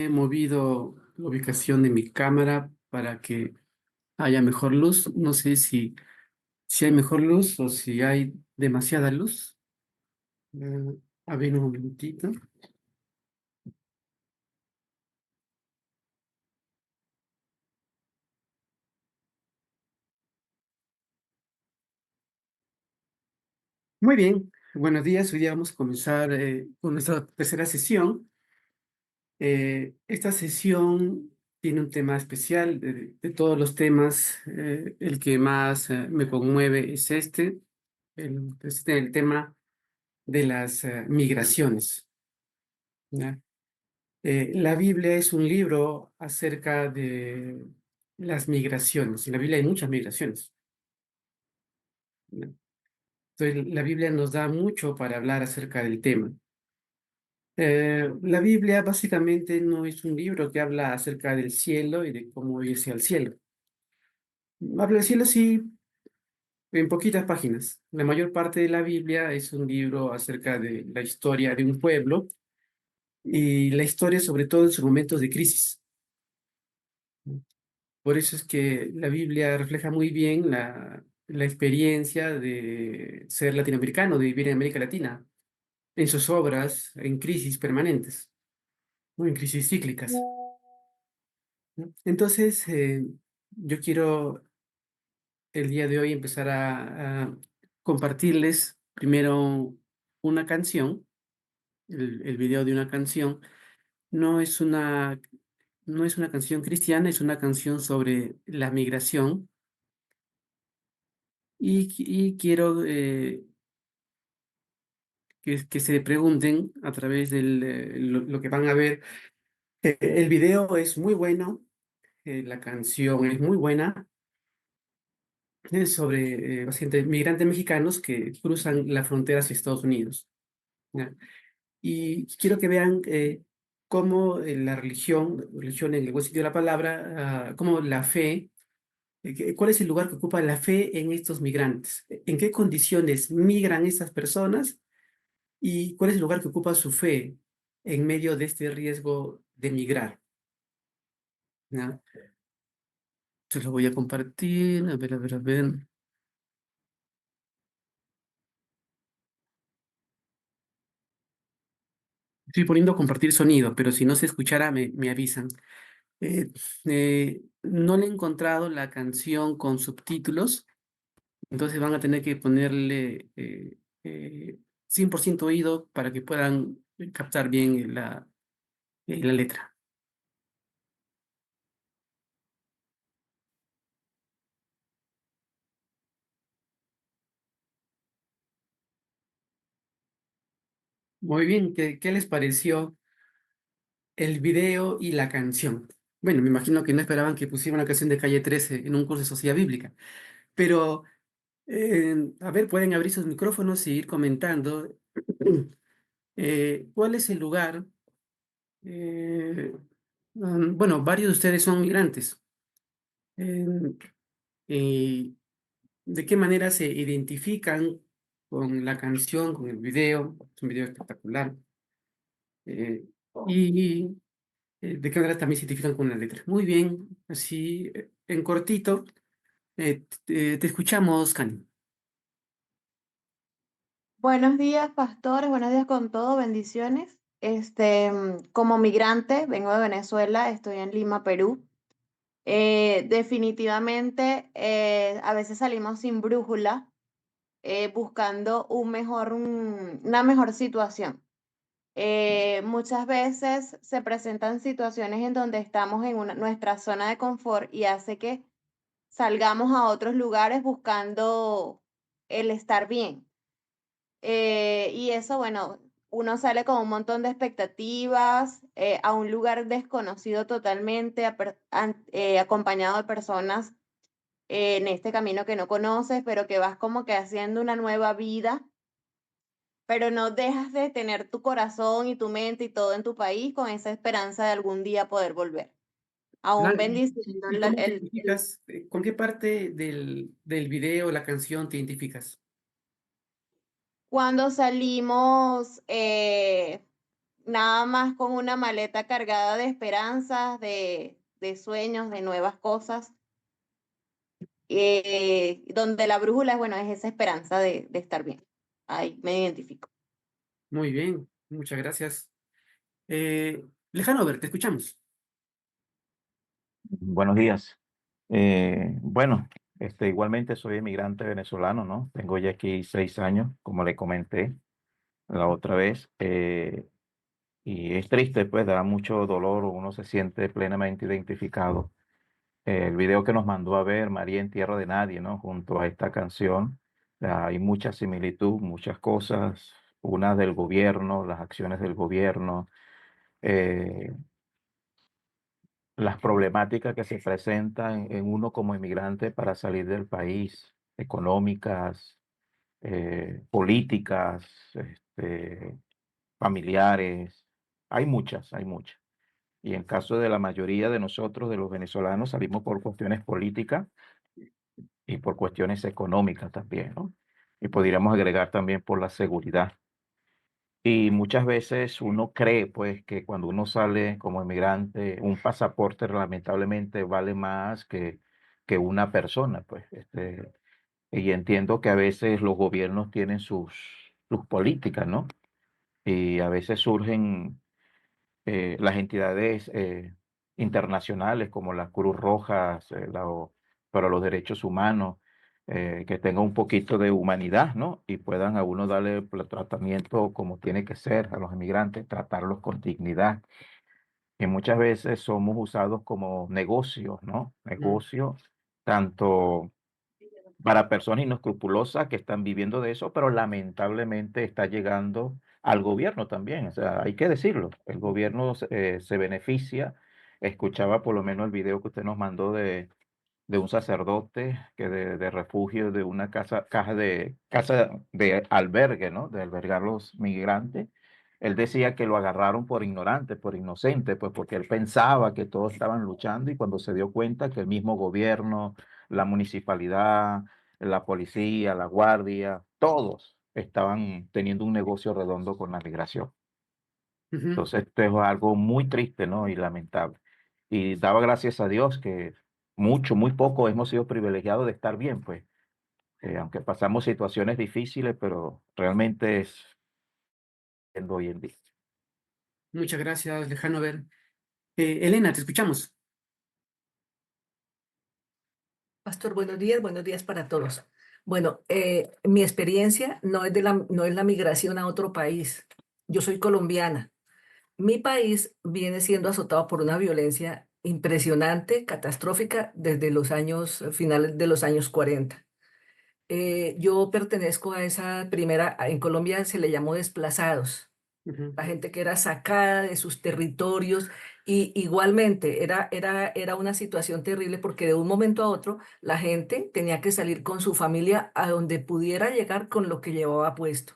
He movido la ubicación de mi cámara para que haya mejor luz. No sé si hay mejor luz o si hay demasiada luz. A ver un momentito. Muy bien, buenos días. Hoy día vamos a comenzar con nuestra tercera sesión. Esta sesión tiene un tema especial. De todos los temas, el que más me conmueve es el tema de las migraciones. ¿Ya? La Biblia es un libro acerca de las migraciones. En la Biblia hay muchas migraciones, ¿no? Entonces, la Biblia nos da mucho para hablar acerca del tema. La Biblia básicamente no es un libro que habla acerca del cielo y de cómo irse al cielo. Habla del cielo, sí, en poquitas páginas. La mayor parte de la Biblia es un libro acerca de la historia de un pueblo y la historia sobre todo en sus momentos de crisis. Por eso es que la Biblia refleja muy bien la experiencia de ser latinoamericano, de vivir en América Latina, en sus obras, en crisis permanentes, ¿no? En crisis cíclicas, ¿no? Entonces, yo quiero el día de hoy empezar a compartirles primero una canción, el video de una canción. No es una, no es una canción cristiana, es una canción sobre la migración. Y quiero que se pregunten a través de lo que van a ver. El video es muy bueno, la canción es muy buena. Es sobre básicamente migrantes mexicanos que cruzan la frontera hacia Estados Unidos, ¿ya? Y quiero que vean cómo la religión en el buen sentido de la palabra, cómo la fe, cuál es el lugar que ocupa la fe en estos migrantes, en qué condiciones migran estas personas y cuál es el lugar que ocupa su fe en medio de este riesgo de migrar, ¿ya? Se lo voy a compartir, a ver, a ver, a ver. Estoy poniendo compartir sonido, pero si no se escuchara, me avisan. Eh, no le he encontrado la canción con subtítulos, entonces van a tener que ponerle 100% oído para que puedan captar bien la letra. Muy bien, ¿qué les pareció el video y la canción? Bueno, me imagino que no esperaban que pusiera una canción de Calle 13 en un curso de sociedad bíblica, pero a ver, pueden abrir sus micrófonos y ir comentando cuál es el lugar. eh, bueno, varios de ustedes son migrantes. eh, y ¿de qué manera se identifican con la canción, con el video? Es un video espectacular. eh, y ¿de qué manera también se identifican con la letra? Muy bien, así en cortito, te escuchamos, Cani. Buenos días, pastores, buenos días con todo, bendiciones. Como migrante, vengo de Venezuela, estoy en Lima, Perú. Definitivamente, a veces salimos sin brújula, buscando una mejor situación. Muchas veces se presentan situaciones en donde estamos en nuestra zona de confort y hace que salgamos a otros lugares buscando el estar bien. Y eso, bueno, uno sale con un montón de expectativas, a un lugar desconocido totalmente, acompañado de personas en este camino que no conoces, pero que vas como que haciendo una nueva vida, pero no dejas de tener tu corazón y tu mente y todo en tu país con esa esperanza de algún día poder volver. Aún Claro, bendiciendo y cómo te identificas? ¿Con qué parte del video, la canción te identificas? cuando salimos, nada más con una maleta cargada de esperanzas, de sueños, de nuevas cosas, donde la brújula, bueno, es esa esperanza de estar bien. Ahí me identifico. Muy bien, muchas gracias. Eh, Lejano, a ver, te escuchamos. Buenos días. Bueno, igualmente soy emigrante venezolano, ¿no? Tengo ya aquí 6 años, como le comenté la otra vez, y es triste, pues da mucho dolor, uno se siente plenamente identificado. El video que nos mandó a ver María en Tierra de Nadie, ¿no? Junto a esta canción, hay mucha similitud, muchas cosas, una del gobierno, las acciones del gobierno, eh, las problemáticas que se presentan en uno como inmigrante para salir del país, económicas, políticas, familiares. Hay muchas, hay muchas. Y en caso de la mayoría de nosotros, de los venezolanos, salimos por cuestiones políticas y por cuestiones económicas también, ¿no? Y podríamos agregar también por la seguridad. Y muchas veces uno cree, pues, que cuando uno sale como inmigrante, un pasaporte lamentablemente vale más que una persona, pues. Y entiendo que a veces los gobiernos tienen sus políticas, ¿no? Y a veces surgen las entidades internacionales como la Cruz Roja, para los derechos humanos, que tengan un poquito de humanidad, ¿no? Y puedan a uno darle el tratamiento como tiene que ser a los inmigrantes, tratarlos con dignidad. Y muchas veces somos usados como negocios, ¿no? Mm, Negocios, tanto para personas inescrupulosas que están viviendo de eso, pero lamentablemente está llegando al gobierno también. O sea, hay que decirlo, el gobierno se beneficia. Escuchaba por lo menos el video que usted nos mandó de un sacerdote que de refugio de una casa de albergue, ¿no? De albergar los migrantes. Él decía que lo agarraron por ignorante, por inocente, pues porque él pensaba que todos estaban luchando y cuando se dio cuenta que el mismo gobierno, la municipalidad, la policía, la guardia, todos estaban teniendo un negocio redondo con la migración. ujú. Entonces, esto es algo muy triste, ¿no? Y lamentable. Y daba gracias a Dios que muy poco hemos sido privilegiados de estar bien, pues, aunque pasamos situaciones difíciles, pero realmente es siendo hoy en día. Muchas gracias, Lejano, a ver. Elena, te escuchamos. Pastor, buenos días para todos. Bueno, mi experiencia no es la migración a otro país. Yo soy colombiana. Mi país viene siendo azotado por una violencia impresionante, catastrófica, desde los años, finales de los años 40. Yo pertenezco a esa primera, en Colombia se le llamó desplazados, Ujú, la gente que era sacada de sus territorios y igualmente era una situación terrible porque de un momento a otro la gente tenía que salir con su familia a donde pudiera llegar con lo que llevaba puesto.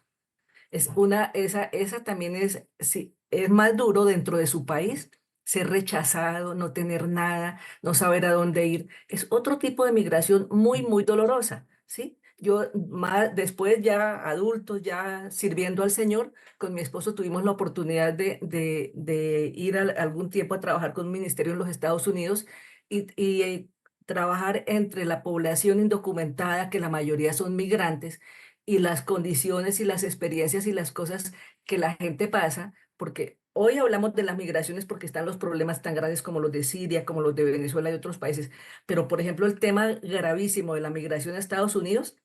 Esa también es, sí, es más duro dentro de su país, ser rechazado, no tener nada, no saber a dónde ir. Es otro tipo de migración muy dolorosa, ¿sí? Yo más después ya adultos, ya sirviendo al Señor, con mi esposo tuvimos la oportunidad de ir algún tiempo a trabajar con un ministerio en los Estados Unidos y trabajar entre la población indocumentada, que la mayoría son migrantes, y las condiciones y las experiencias y las cosas que la gente pasa, porque hoy hablamos de las migraciones porque están los problemas tan grandes como los de Siria, como los de Venezuela y otros países, pero por ejemplo el tema gravísimo de la migración a Estados Unidos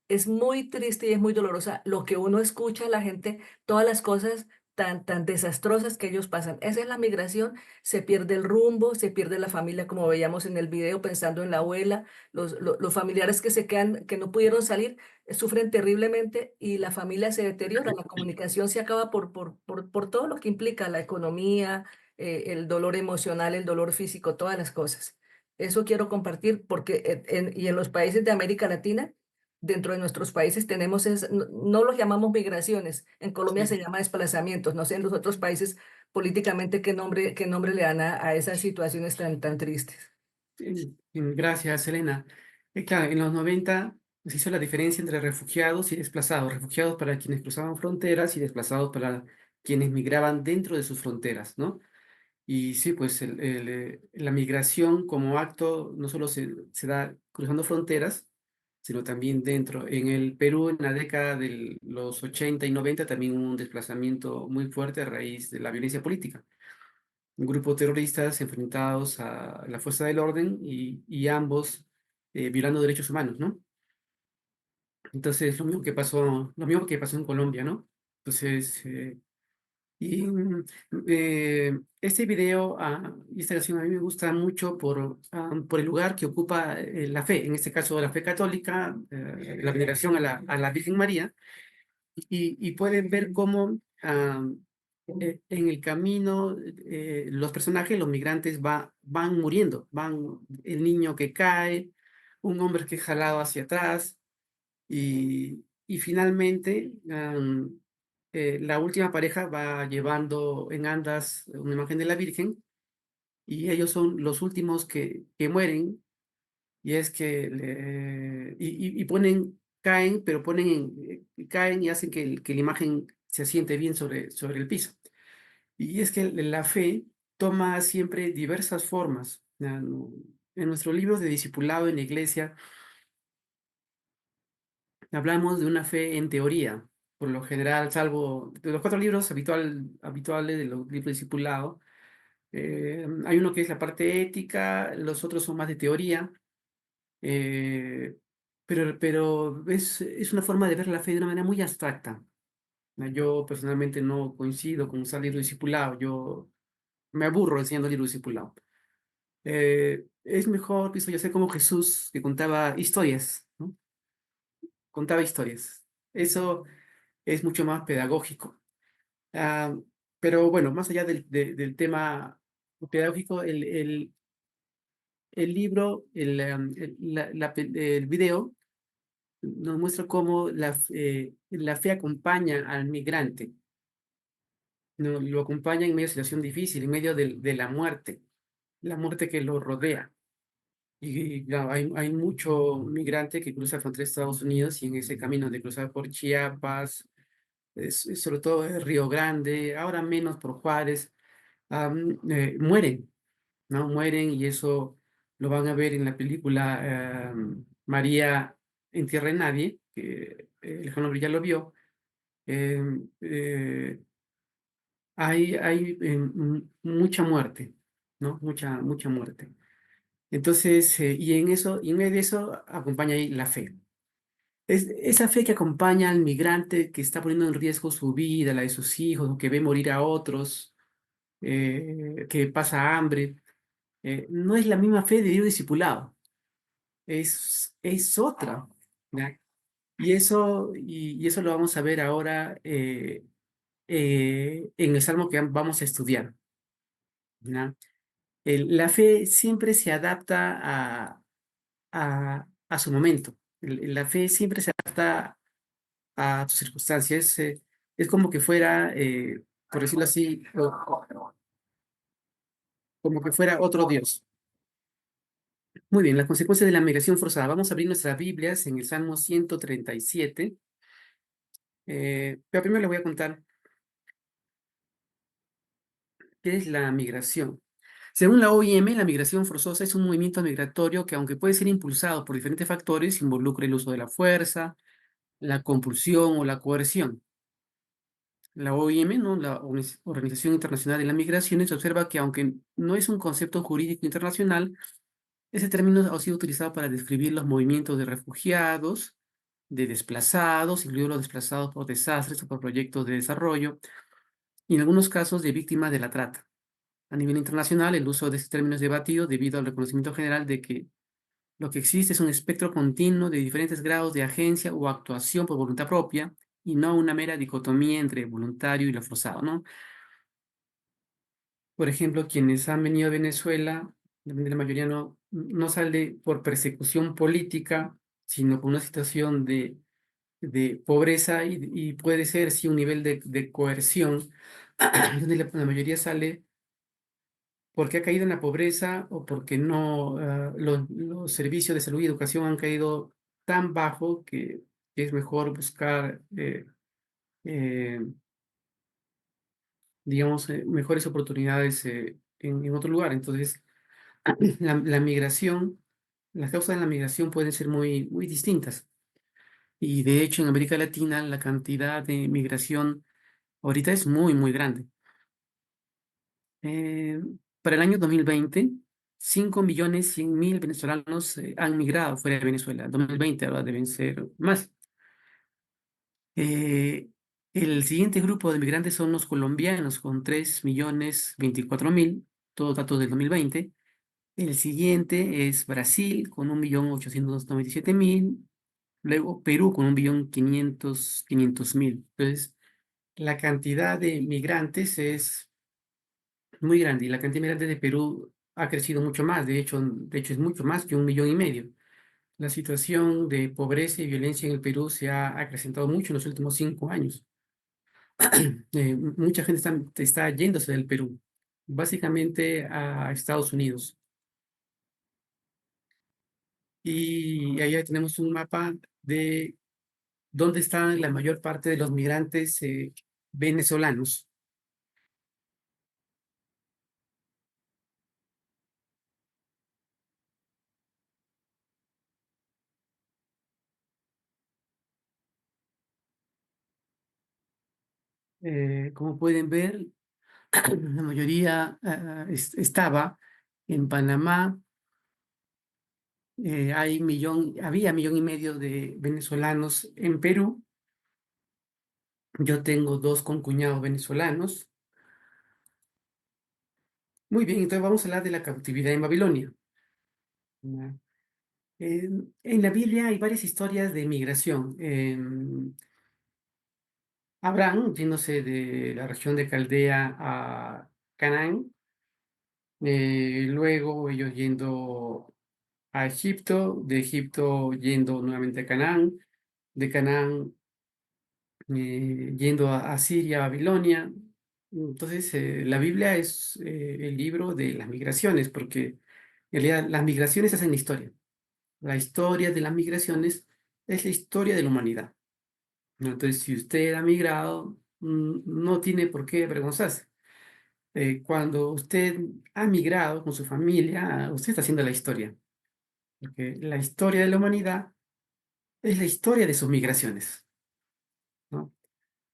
es muy triste y es muy dolorosa lo que uno escucha a la gente, todas las cosas tan desastrosas que ellos pasan. Esa es la migración, se pierde el rumbo, se pierde la familia, como veíamos en el video, pensando en la abuela, los familiares que se quedan, que no pudieron salir, sufren terriblemente y la familia se deteriora, la comunicación se acaba por todo lo que implica la economía, el dolor emocional, el dolor físico, todas las cosas. Eso quiero compartir porque y en los países de América Latina, dentro de nuestros países tenemos, no los llamamos migraciones, en Colombia sí. se llama desplazamientos, no sé en los otros países políticamente qué nombre le dan a esas situaciones tan tristes. Gracias, Elena. Claro, en los 90 se hizo la diferencia entre refugiados y desplazados. Refugiados para quienes cruzaban fronteras y desplazados para quienes migraban dentro de sus fronteras, ¿no? Y sí, pues la migración como acto no solo se da cruzando fronteras, sino también dentro. En el Perú, en la década de los 80 y 90, también hubo un desplazamiento muy fuerte a raíz de la violencia política. Un grupo de terroristas enfrentados a la fuerza del orden y ambos violando derechos humanos, ¿no? Entonces, lo mismo que pasó en Colombia, ¿no? Entonces, y este video y esta canción a mí me gusta mucho por el lugar que ocupa la fe, en este caso la fe católica, la veneración a la Virgen María, y pueden ver cómo en el camino los personajes, los migrantes, van muriendo, el niño que cae, un hombre que es jalado hacia atrás, y finalmente, la última pareja va llevando en andas una imagen de la Virgen y ellos son los últimos que mueren y es que caen, pero caen y hacen que la imagen se asiente bien sobre el piso. Y es que la fe toma siempre diversas formas. En nuestros libros de discipulado en la iglesia, hablamos de una fe en teoría, por lo general, salvo de los 4 libros habituales de los libros de discipulado. Hay uno que es la parte ética, los otros son más de teoría, eh, pero es una forma de ver la fe de una manera muy abstracta. Yo personalmente no coincido con usar libro de discipulado, yo me aburro enseñando libro de discipulado. Es mejor, pienso yo, ser como Jesús, que contaba historias, ¿no? Contaba historias. Eso es mucho más pedagógico. Ah, pero bueno, más allá del tema pedagógico, el libro, el video nos muestra cómo la fe acompaña al migrante, ¿no? Lo acompaña en medio de una situación difícil, en medio de la muerte que lo rodea. Y claro, hay mucho migrante que cruza la frontera de Estados Unidos y en ese camino de cruzar por Chiapas, sobre todo Río Grande, ahora menos por Juárez, mueren, ¿no? Mueren y eso lo van a ver en la película María en Tierra de Nadie, que Alejandro ya lo vio. em, eh, hay mucha muerte, ¿no? Mucha muerte. Entonces, y en medio de eso acompaña ahí la fe. Es esa fe que acompaña al migrante que está poniendo en riesgo su vida, la de sus hijos, o que ve morir a otros, que pasa hambre. No es la misma fe de Dios discipulado, es otra, ¿ya? Y eso lo vamos a ver ahora en el salmo que vamos a estudiar, ¿ya? La fe siempre se adapta a su momento. La fe siempre se adapta a tus circunstancias. Es como que fuera, por decirlo así, como que fuera otro Dios. Muy bien, las consecuencias de la migración forzada. Vamos a abrir nuestras Biblias en el Salmo 137. Pero primero les voy a contar qué es la migración. Según la OIM, la migración forzosa es un movimiento migratorio que, aunque puede ser impulsado por diferentes factores, involucra el uso de la fuerza, la compulsión o la coerción. La OIM, ¿no? La Organización Internacional de las Migraciones, observa que, aunque no es un concepto jurídico internacional, ese término ha sido utilizado para describir los movimientos de refugiados, de desplazados, incluidos los desplazados por desastres o por proyectos de desarrollo, y en algunos casos de víctimas de la trata. A nivel internacional, el uso de este término es debatido debido al reconocimiento general de que lo que existe es un espectro continuo de diferentes grados de agencia o actuación por voluntad propia y no una mera dicotomía entre voluntario y lo forzado, ¿no? Por ejemplo, quienes han venido a Venezuela, la mayoría no sale por persecución política, sino por una situación de pobreza y puede ser, sí, un nivel de coerción, donde la mayoría sale porque ha caído en la pobreza o porque no, los servicios de salud y educación han caído tan bajo que es mejor buscar digamos, mejores oportunidades en otro lugar. Entonces, la migración, las causas de la migración pueden ser muy, muy distintas. Y de hecho, en América Latina, la cantidad de migración ahorita es muy, muy grande. Eh, para el año 2020, 5.100.000 venezolanos han migrado fuera de Venezuela. 2020 ahora deben ser más. Eh, el siguiente grupo de migrantes son los colombianos, con 3.024.000, todos datos del 2020. El siguiente es Brasil, con 1.897.000. Luego Perú, con 1.500.000. Entonces, la cantidad de migrantes es muy grande y la cantidad de migrantes de Perú ha crecido mucho más. De hecho, es mucho más que 1.500.000. La situación de pobreza y violencia en el Perú se ha acrecentado mucho en los últimos 5 años. Mucha gente está yéndose del Perú, básicamente a Estados Unidos. Y allá tenemos un mapa de dónde están la mayor parte de los migrantes venezolanos. Como pueden ver, la mayoría estaba en Panamá. Había 1.500.000 de venezolanos en Perú. Yo tengo 2 concuñados venezolanos. Muy bien, entonces vamos a hablar de la cautividad en Babilonia. ¿Ya? En la Biblia hay varias historias de migración. Abraham, yéndose de la región de Caldea a Canaán, luego ellos yendo a Egipto, de Egipto yendo nuevamente a Canaán, de Canaán yendo a Siria, Babilonia. Entonces, la Biblia es el libro de las migraciones, porque en realidad las migraciones hacen la historia. La historia de las migraciones es la historia de la humanidad, ¿no? Entonces, si usted ha migrado, no tiene por qué avergonzarse. Cuando usted ha migrado con su familia, usted está haciendo la historia, porque la historia de la humanidad es la historia de sus migraciones, ¿no?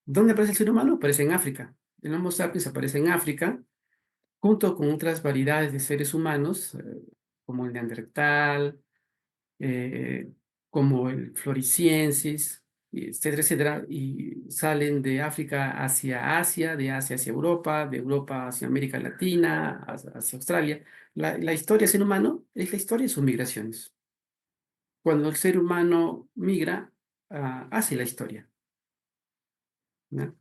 ¿Dónde aparece el ser humano? Aparece en África. El Homo sapiens aparece en África, junto con otras variedades de seres humanos, como el Neandertal, eh, como el Floresiensis, etcétera, etcétera, y salen de África hacia Asia, de Asia hacia Europa, de Europa hacia América Latina, hacia Australia. La historia del ser humano es la historia de sus migraciones. Cuando el ser humano migra, hace la historia, ¿no?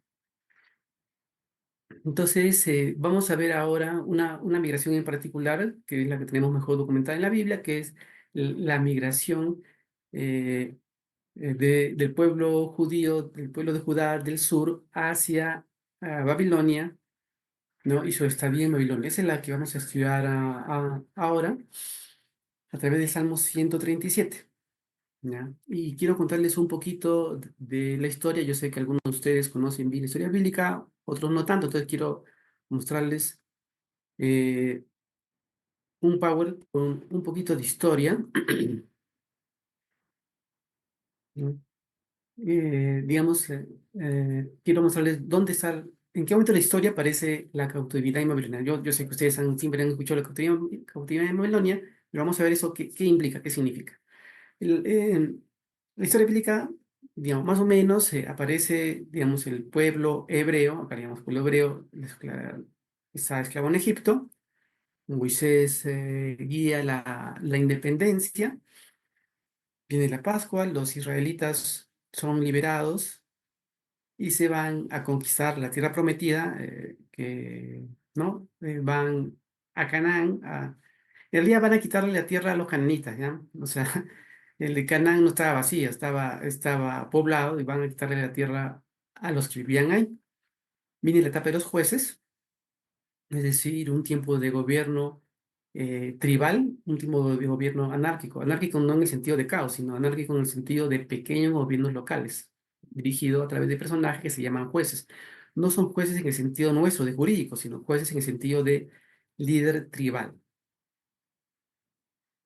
Entonces, vamos a ver ahora una migración en particular, que es la que tenemos mejor documentada en la Biblia, que es la migración eh, del pueblo judío, del pueblo de Judá del sur hacia Babilonia, ¿no? Y su estadía en Babilonia. Esa es la que vamos a estudiar ahora a través del Salmo 137. ¿Ya? Y quiero contarles un poquito de la historia. Yo sé que algunos de ustedes conocen bien la historia bíblica, otros no tanto, entonces quiero mostrarles eh, un Power con un poquito de historia. ¿No? Digamos, quiero mostrarles en qué momento de la historia aparece la cautividad en Babilonia. Yo sé que ustedes siempre han escuchado la cautividad en Babilonia, pero vamos a ver eso, qué implica, qué significa. La historia bíblica, digamos, más o menos aparece, digamos, el pueblo hebreo, acá digamos, pueblo hebreo, está esclavo en Egipto. Moisés guía la independencia, viene la Pascua, los israelitas son liberados y se van a conquistar la tierra prometida, ¿no? Van a Canaán, en realidad van a quitarle la tierra a los cananitas, ¿ya? O sea, el de Canaán no estaba vacío, estaba poblado y van a quitarle la tierra a los que vivían ahí. Viene la etapa de los jueces, es decir, un tiempo de gobierno tribal, un tiempo de gobierno anárquico. Anárquico no en el sentido de caos, sino anárquico en el sentido de pequeños gobiernos locales, dirigido a través de personajes que se llaman jueces. no son jueces en el sentido nuestro de jurídico, sino jueces en el sentido de líder tribal.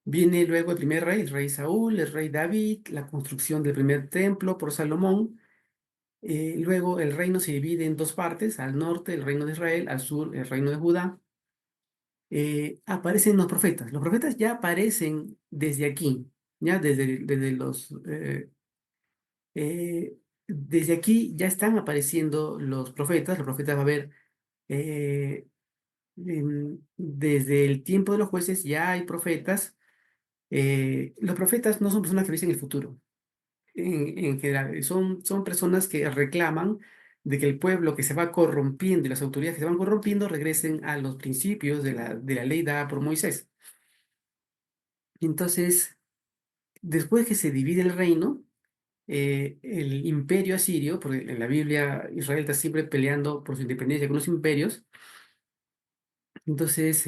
Viene luego el rey Saúl, el rey David, la construcción del primer templo por Salomón. Luego el reino se divide en dos partes, al norte el reino de Israel, al sur el reino de Judá. Aparecen los profetas. Los profetas ya aparecen desde aquí, ya desde aquí ya están apareciendo los profetas. Los profetas va a haber, eh, desde el tiempo de los jueces ya hay profetas. Los profetas no son personas que dicen el futuro. En general, son personas que reclaman de que el pueblo que se va corrompiendo y las autoridades que se van corrompiendo regresen a los principios de la ley dada por Moisés. Entonces, después que se divide el reino, el imperio asirio, porque en la Biblia Israel está siempre peleando por su independencia con los imperios, entonces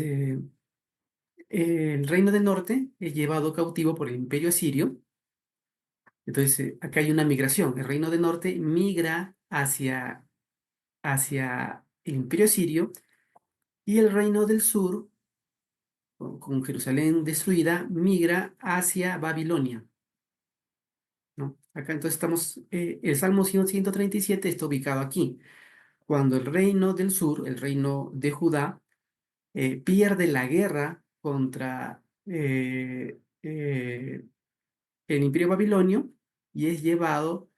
el reino del norte es llevado cautivo por el imperio asirio. Entonces acá hay una migración. El reino del norte migra hacia el imperio asirio y el reino del sur, con Jerusalén destruida, migra hacia Babilonia, ¿no? Acá entonces estamos, el Salmo 137 está ubicado aquí. Cuando el reino del sur, el reino de Judá, pierde la guerra contra el imperio babilonio y es llevado,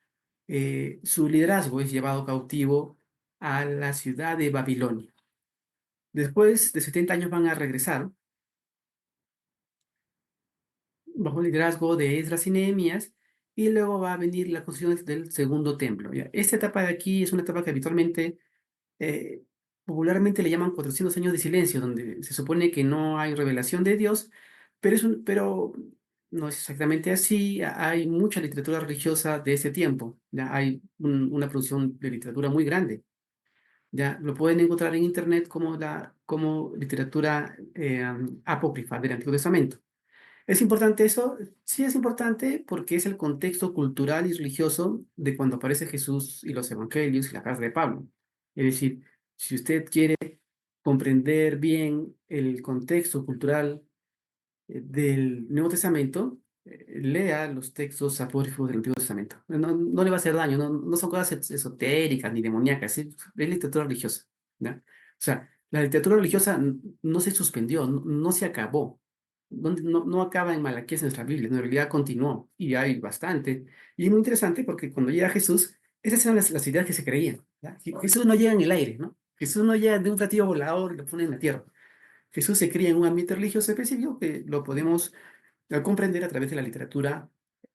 su liderazgo es llevado cautivo a la ciudad de Babilonia. Después de 70 años van a regresar bajo el liderazgo de Esdras y Nehemías, y luego va a venir la construcción del segundo templo, ¿ya? Esta etapa de aquí es una etapa que habitualmente, eh, popularmente le llaman 400 años de silencio, donde se supone que no hay revelación de Dios, pero no es exactamente así. Hay mucha literatura religiosa de ese tiempo, ¿ya? Hay una producción de literatura muy grande. Ya lo pueden encontrar en internet como literatura apócrifa del Antiguo Testamento. ¿Es importante eso? Sí, es importante porque es el contexto cultural y religioso de cuando aparece Jesús y los evangelios y la carta de Pablo. Es decir, si usted quiere comprender bien el contexto cultural del Nuevo Testamento, lea los textos apócrifos del Antiguo Testamento. No le va a hacer daño, no son cosas esotéricas ni demoníacas, es literatura religiosa, ¿ya? O sea, la literatura religiosa no se suspendió, no se acabó. No acaba en Malaquías en nuestra Biblia, en realidad continuó y hay bastante. Y es muy interesante porque cuando llega Jesús, esas eran las ideas que se creían, ¿ya? Jesús no llega en el aire, ¿no? Jesús no llega de un platillo volador y lo pone en la tierra. Jesús se cría en un ambiente religioso específico que lo podemos comprender a través de la literatura,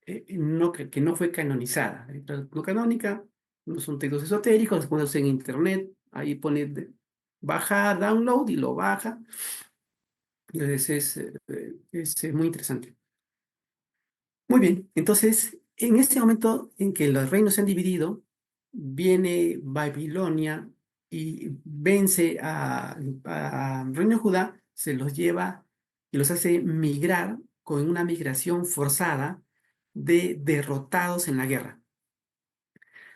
que no fue canonizada. La literatura no canónica no son textos esotéricos, los ponemos en internet, ahí pone bajar, download y lo baja. Entonces es muy interesante. Muy bien, entonces en este momento en que los reinos se han dividido, viene Babilonia y vence al reino de Judá, se los lleva y los hace migrar con una migración forzada de derrotados en la guerra.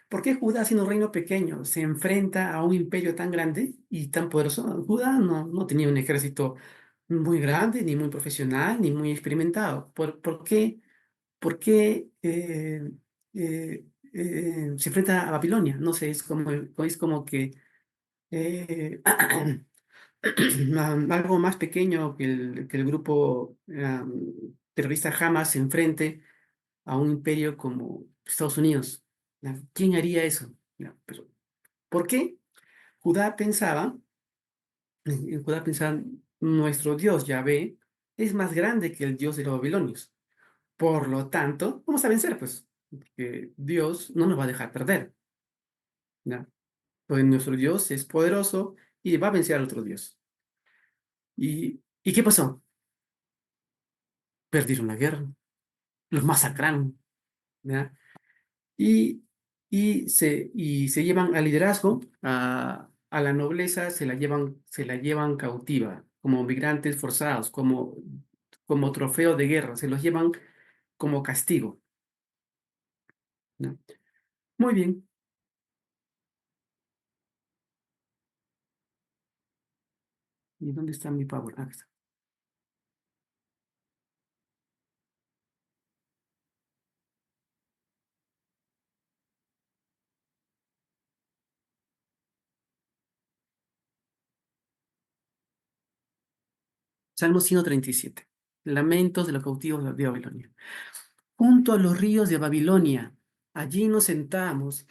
¿Por qué Judá, siendo un reino pequeño, se enfrenta a un imperio tan grande y tan poderoso? Judá no tenía un ejército muy grande, ni muy profesional, ni muy experimentado. ¿Por qué? ¿Por qué se enfrenta a Babilonia? No sé, es como que eh, algo más pequeño que el grupo terrorista Hamas se enfrente a un imperio como Estados Unidos. ¿Ya? ¿Quién haría eso? ¿Ya? Pero, ¿por qué? Judá pensaba, en Judá pensaban, nuestro Dios, Yahvé, es más grande que el Dios de los babilonios. Por lo tanto, vamos a vencer, pues, que Dios no nos va a dejar perder, ¿ya? Pues nuestro Dios es poderoso y va a vencer al otro Dios. ¿Y qué pasó? Perdieron la guerra, los masacraron, ¿ya? Y, y se llevan al liderazgo, a la nobleza, se la llevan cautiva, como migrantes forzados, como trofeo de guerra, se los llevan como castigo, ¿no? Muy bien. ¿Y dónde está mi power? Aquí está. Salmo 137. Lamentos de los cautivos de Babilonia. Junto a los ríos de Babilonia, allí nos sentamos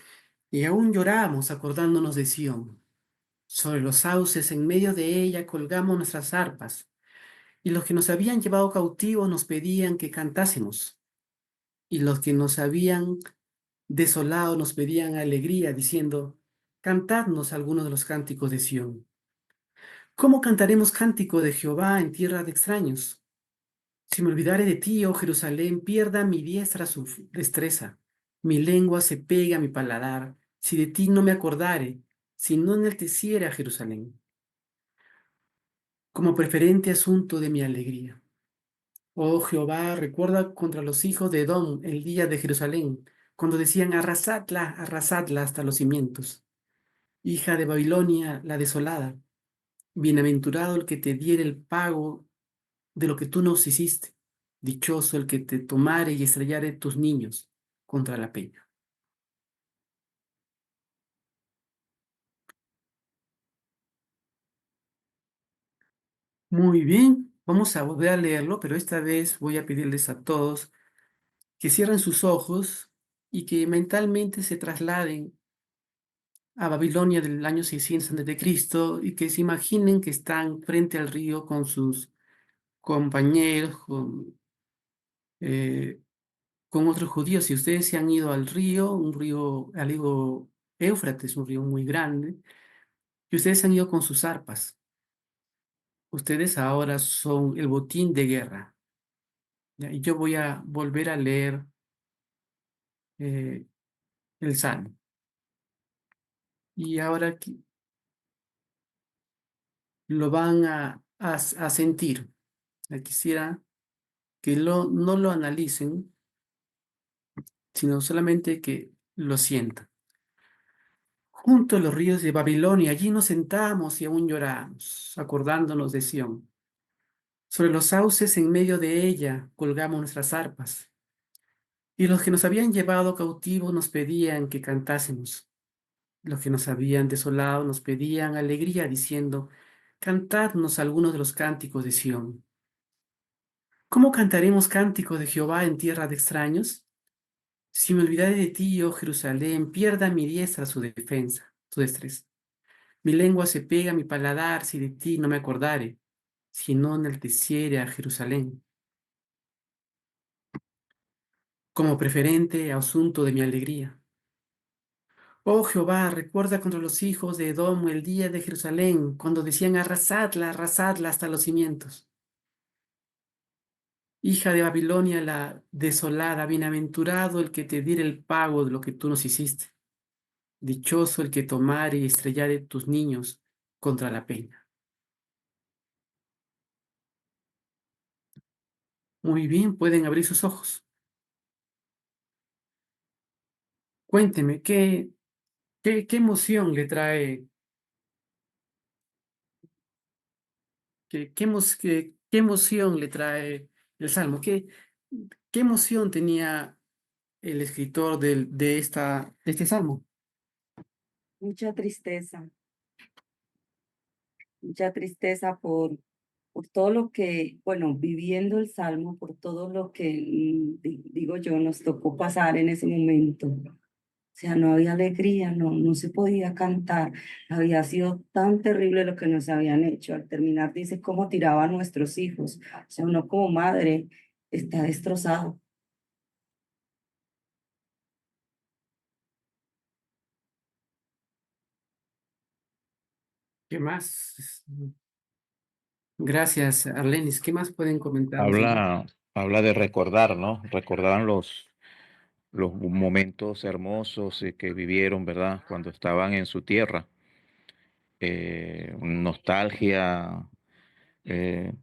y aún lloramos acordándonos de Sión. Sobre los sauces en medio de ella colgamos nuestras arpas, y los que nos habían llevado cautivos nos pedían que cantásemos, y los que nos habían desolado nos pedían alegría, diciendo, cantadnos algunos de los cánticos de Sión. ¿Cómo cantaremos cántico de Jehová en tierra de extraños? Si me olvidare de ti, oh Jerusalén, pierda mi diestra su destreza. Mi lengua se pega a mi paladar, si de ti no me acordare, si no enalteciere a Jerusalén, como preferente asunto de mi alegría. Oh Jehová, recuerda contra los hijos de Edom el día de Jerusalén, cuando decían, arrasadla hasta los cimientos. Hija de Babilonia, la desolada, bienaventurado el que te diere el pago de lo que tú nos hiciste. Dichoso el que te tomare y estrellare tus niños contra la peña. Muy bien, vamos a volver a leerlo, pero esta vez voy a pedirles a todos que cierren sus ojos y que mentalmente se trasladen a Babilonia del año 600 a.C. y que se imaginen que están frente al río con sus compañeros, eh, con otros judíos. Si ustedes se han ido al río, al río Éufrates, un río muy grande, y ustedes se han ido con sus arpas. Ustedes ahora son el botín de guerra. ¿Ya? Y yo voy a volver a leer eh, el Salmo. Y ahora lo van a sentir. Quisiera que no lo analicen, sino solamente que lo sientan. Junto a los ríos de Babilonia, allí nos sentamos y aún lloramos, acordándonos de Sión. Sobre los sauces en medio de ella colgamos nuestras arpas. Y los que nos habían llevado cautivos nos pedían que cantásemos. Los que nos habían desolado nos pedían alegría, diciendo, cantadnos algunos de los cánticos de Sión. ¿Cómo cantaremos cánticos de Jehová en tierra de extraños? Si me olvidare de ti, oh Jerusalén, pierda mi diestra su defensa, su destreza. Mi lengua se pega a mi paladar si de ti no me acordare, si no enalteciere a Jerusalén, como preferente asunto de mi alegría. Oh Jehová, recuerda contra los hijos de Edom el día de Jerusalén, cuando decían arrasadla hasta los cimientos. Hija de Babilonia, la desolada, bienaventurado el que te diere el pago de lo que tú nos hiciste. Dichoso el que tomare y estrellare tus niños contra la peña. Muy bien, pueden abrir sus ojos. Cuénteme, ¿qué emoción le trae, qué emoción le trae el Salmo? ¿Qué emoción tenía el escritor de este Salmo? Mucha tristeza por todo lo que, bueno, viviendo el Salmo, por todo lo que, digo yo, nos tocó pasar en ese momento. O sea, no había alegría, no se podía cantar. Había sido tan terrible lo que nos habían hecho. Al terminar, dice cómo tiraban a nuestros hijos. O sea, uno como madre está destrozado. ¿Qué más? Gracias, Arlenis. ¿Qué más pueden comentarnos? Habla de recordar, ¿no? Recordaban los momentos hermosos que vivieron, ¿verdad? Cuando estaban en su tierra. Nostalgia,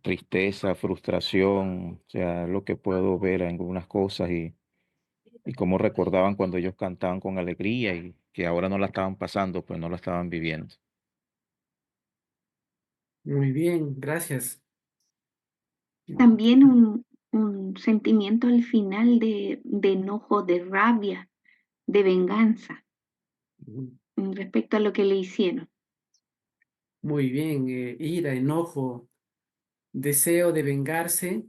tristeza, frustración, o sea, lo que puedo ver en algunas cosas y cómo recordaban cuando ellos cantaban con alegría y que ahora no la estaban pasando, pues no la estaban viviendo. Muy bien, gracias. También un sentimiento al final de enojo, de rabia, de venganza respecto a lo que le hicieron. Muy bien, ira, enojo, deseo de vengarse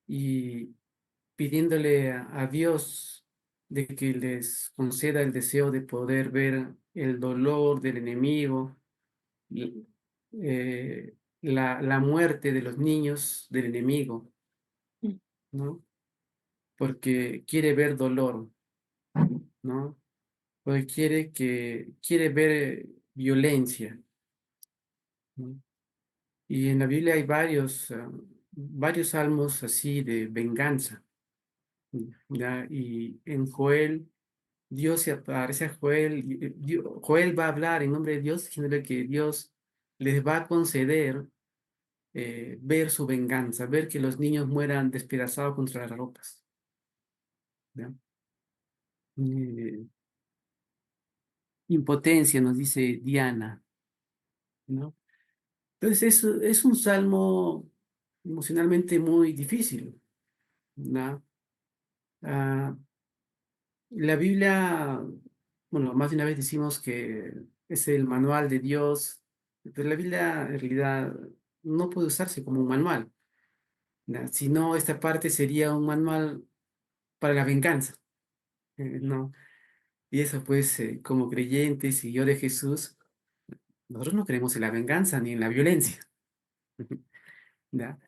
y pidiéndole a Dios de que les conceda el deseo de poder ver el dolor del enemigo, y, la muerte de los niños del enemigo, Mm. ¿no? Porque quiere ver dolor, ¿no? Porque quiere ver violencia, ¿no? Y en la Biblia hay varios salmos así de venganza, ¿ya? Y en Joel, Dios se aparece a Joel, Joel va a hablar en nombre de Dios, diciéndole que Dios les va a conceder ver su venganza, ver que los niños mueran despedazados contra las rocas, ¿ya? Eh, Impotencia, nos dice Diana, ¿no? Entonces es un salmo emocionalmente muy difícil, ¿no? Ah, la Biblia, bueno, más de una vez decimos que es el manual de Dios, pero la Biblia en realidad no puede usarse como un manual, ¿no? Si no, esta parte sería un manual para la venganza, ¿no? Y eso pues, como creyentes y yo de Jesús, nosotros no creemos en la venganza ni en la violencia, ¿ya?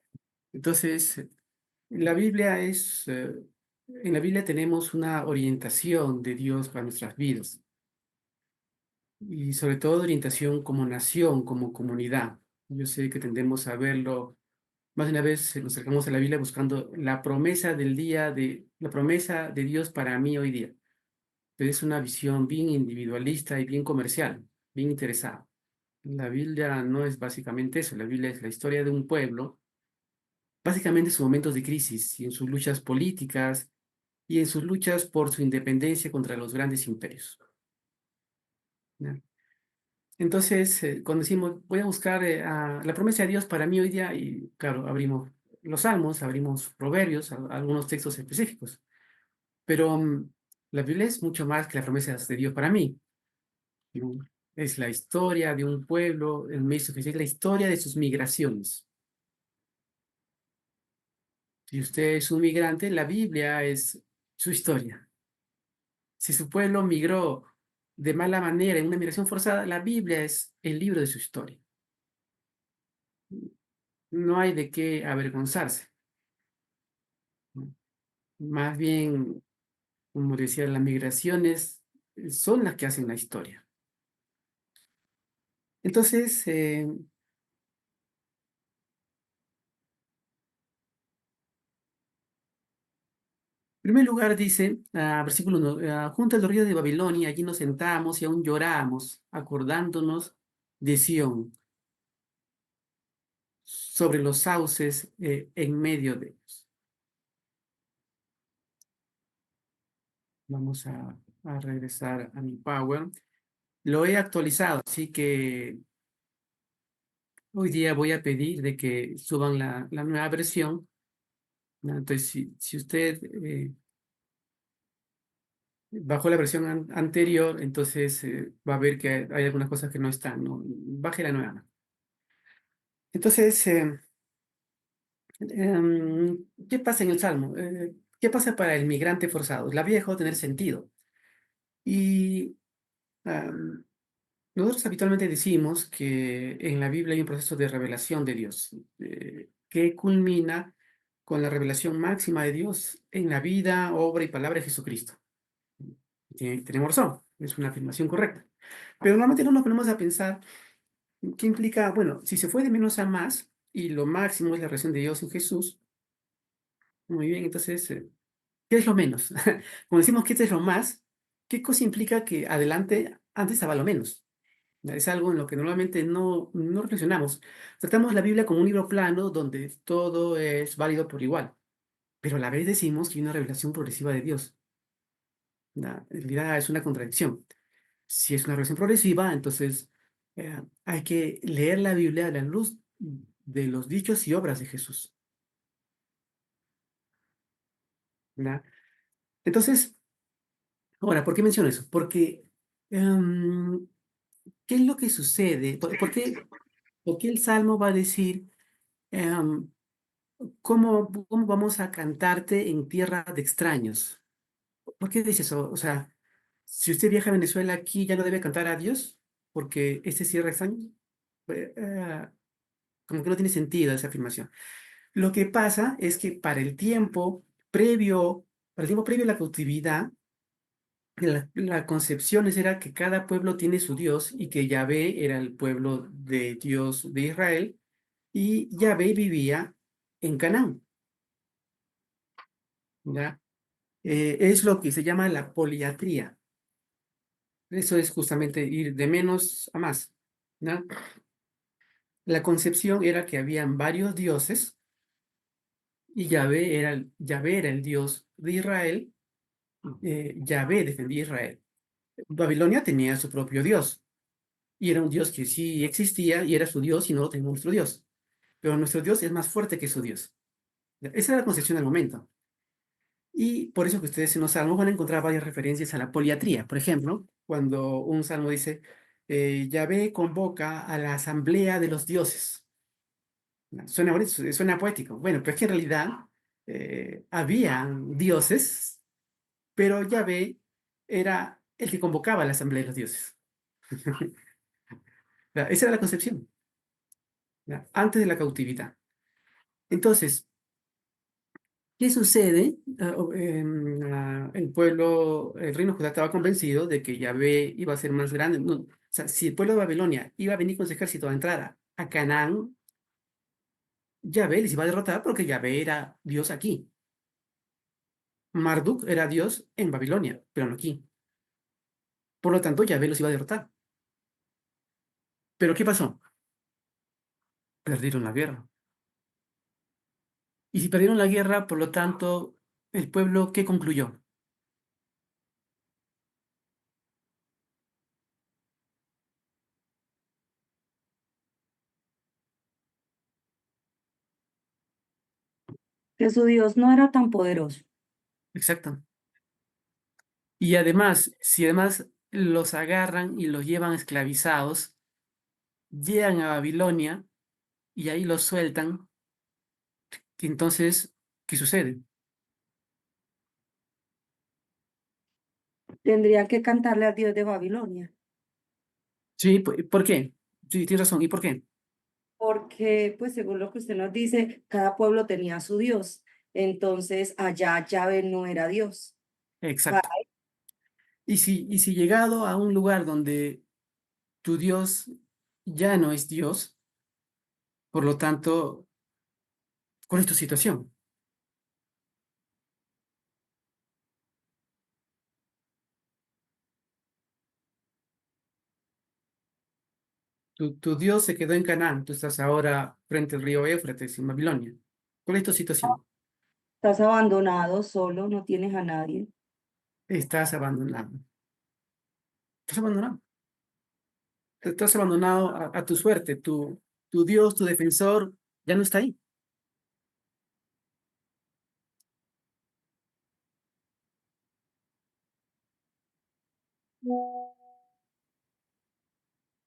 Entonces, la Biblia en la Biblia tenemos una orientación de Dios para nuestras vidas y sobre todo orientación como nación, como comunidad. Yo sé que tendemos a verlo, más de una vez nos acercamos a la Biblia buscando la promesa de Dios para mí hoy día. Pero es una visión bien individualista y bien comercial, bien interesada. La Biblia no es básicamente eso, la Biblia es la historia de un pueblo, básicamente en sus momentos de crisis y en sus luchas políticas y en sus luchas por su independencia contra los grandes imperios, ¿ya? Entonces, cuando decimos, voy a buscar la promesa de Dios para mí hoy día, y claro, abrimos los Salmos, abrimos Proverbios, algunos textos específicos, pero la Biblia es mucho más que la promesa de Dios para mí, ¿no? Es la historia de un pueblo, el mes es la historia de sus migraciones. Si usted es un migrante, la Biblia es su historia. Si su pueblo migró de mala manera en una migración forzada, la Biblia es el libro de su historia. No hay de qué avergonzarse, ¿no? Más bien, como decía, las migraciones son las que hacen la historia. Entonces, en primer lugar dice, versículo 1, junto a los ríos de Babilonia, allí nos sentamos y aún lloramos, acordándonos de Sión, sobre los sauces en medio de ellos. Vamos a regresar a mi Power. Lo he actualizado, así que hoy día voy a pedir de que suban la nueva versión, ¿no? Entonces, si usted bajó la versión anterior, entonces va a ver que hay algunas cosas que no están, ¿no? Baje la nueva. Entonces, ¿qué pasa en el Salmo? ¿Qué pasa para el migrante forzado? La vida dejó de tener sentido. Y am, nosotros habitualmente decimos que en la Biblia hay un proceso de revelación de Dios, que culmina con la revelación máxima de Dios en la vida, obra y palabra de Jesucristo. Tenemos razón, es una afirmación correcta. Pero normalmente no nos ponemos a pensar qué implica, bueno, si se fue de menos a más y lo máximo es la relación de Dios en Jesús, muy bien, entonces, ¿qué es lo menos? Como decimos que este es lo más, ¿qué cosa implica que adelante, antes estaba lo menos? Es algo en lo que normalmente no reflexionamos. Tratamos la Biblia como un libro plano donde todo es válido por igual, pero a la vez decimos que hay una revelación progresiva de Dios. En realidad es una contradicción. Si es una revelación progresiva, entonces hay que leer la Biblia a la luz de los dichos y obras de Jesús. ¿Verdad? Entonces, ahora, ¿por qué menciono eso? Porque, ¿qué es lo que sucede? Por qué el Salmo va a decir, em, cómo vamos a cantarte en tierra de extraños? ¿Por qué dice eso? O sea, si usted viaja a Venezuela, aquí ya no debe cantar a Dios, porque este es tierra de extraños. Como que no tiene sentido esa afirmación. Lo que pasa es que para el tiempo previo a la cautividad, la concepción era que cada pueblo tiene su Dios y que Yahvé era el pueblo de Dios de Israel y Yahvé vivía en Canaán, ¿ya? Es lo que se llama la poliatría. Eso es justamente ir de menos a más, ¿no? La concepción era que habían varios dioses y Yahvé era el Dios de Israel. Yahvé defendía a Israel. Babilonia tenía su propio Dios y era un Dios que sí existía y era su Dios y no lo tenía nuestro Dios. Pero nuestro Dios es más fuerte que su Dios. Esa era la concepción del momento. Y por eso que ustedes en los salmos van a encontrar varias referencias a la poliatría. Por ejemplo, cuando un salmo dice, Yahvé convoca a la asamblea de los dioses. Suena bonito, suena poético. Bueno, pero es que en realidad había dioses, pero Yahvé era el que convocaba a la asamblea de los dioses. Esa era la concepción, ¿ya? Antes de la cautividad. Entonces, ¿qué sucede? El reino de Judá estaba convencido de que Yahvé iba a ser más grande. No, o sea, si el pueblo de Babilonia iba a venir con su ejército a entrar a Canaán, Yahvé les iba a derrotar porque Yahvé era Dios aquí. Marduk era Dios en Babilonia, pero no aquí. Por lo tanto, Yahvé los iba a derrotar. ¿Pero qué pasó? Perdieron la guerra. Y si perdieron la guerra, por lo tanto, el pueblo, ¿qué concluyó? Que su Dios no era tan poderoso. Exacto. Y además, si además los agarran y los llevan esclavizados, llegan a Babilonia y ahí los sueltan, que entonces, ¿qué sucede? Tendrían que cantarle al Dios de Babilonia, Sí, ¿por qué? Sí, tienes razón. ¿Y por qué? porque, pues según lo que usted nos dice, cada pueblo tenía su Dios. Entonces, allá Yahvé no era Dios. Pa- Exacto. Y si llegado a un lugar donde tu Dios ya no es Dios, por lo tanto, ¿cuál es tu situación? Tu Dios se quedó en Canaán, tú estás ahora frente al río Éufrates, en Babilonia. ¿Cuál es tu situación? Estás abandonado, solo, no tienes a nadie. Estás abandonado. Estás abandonado. Estás abandonado a tu suerte. Tu Dios, tu defensor, ya no está ahí.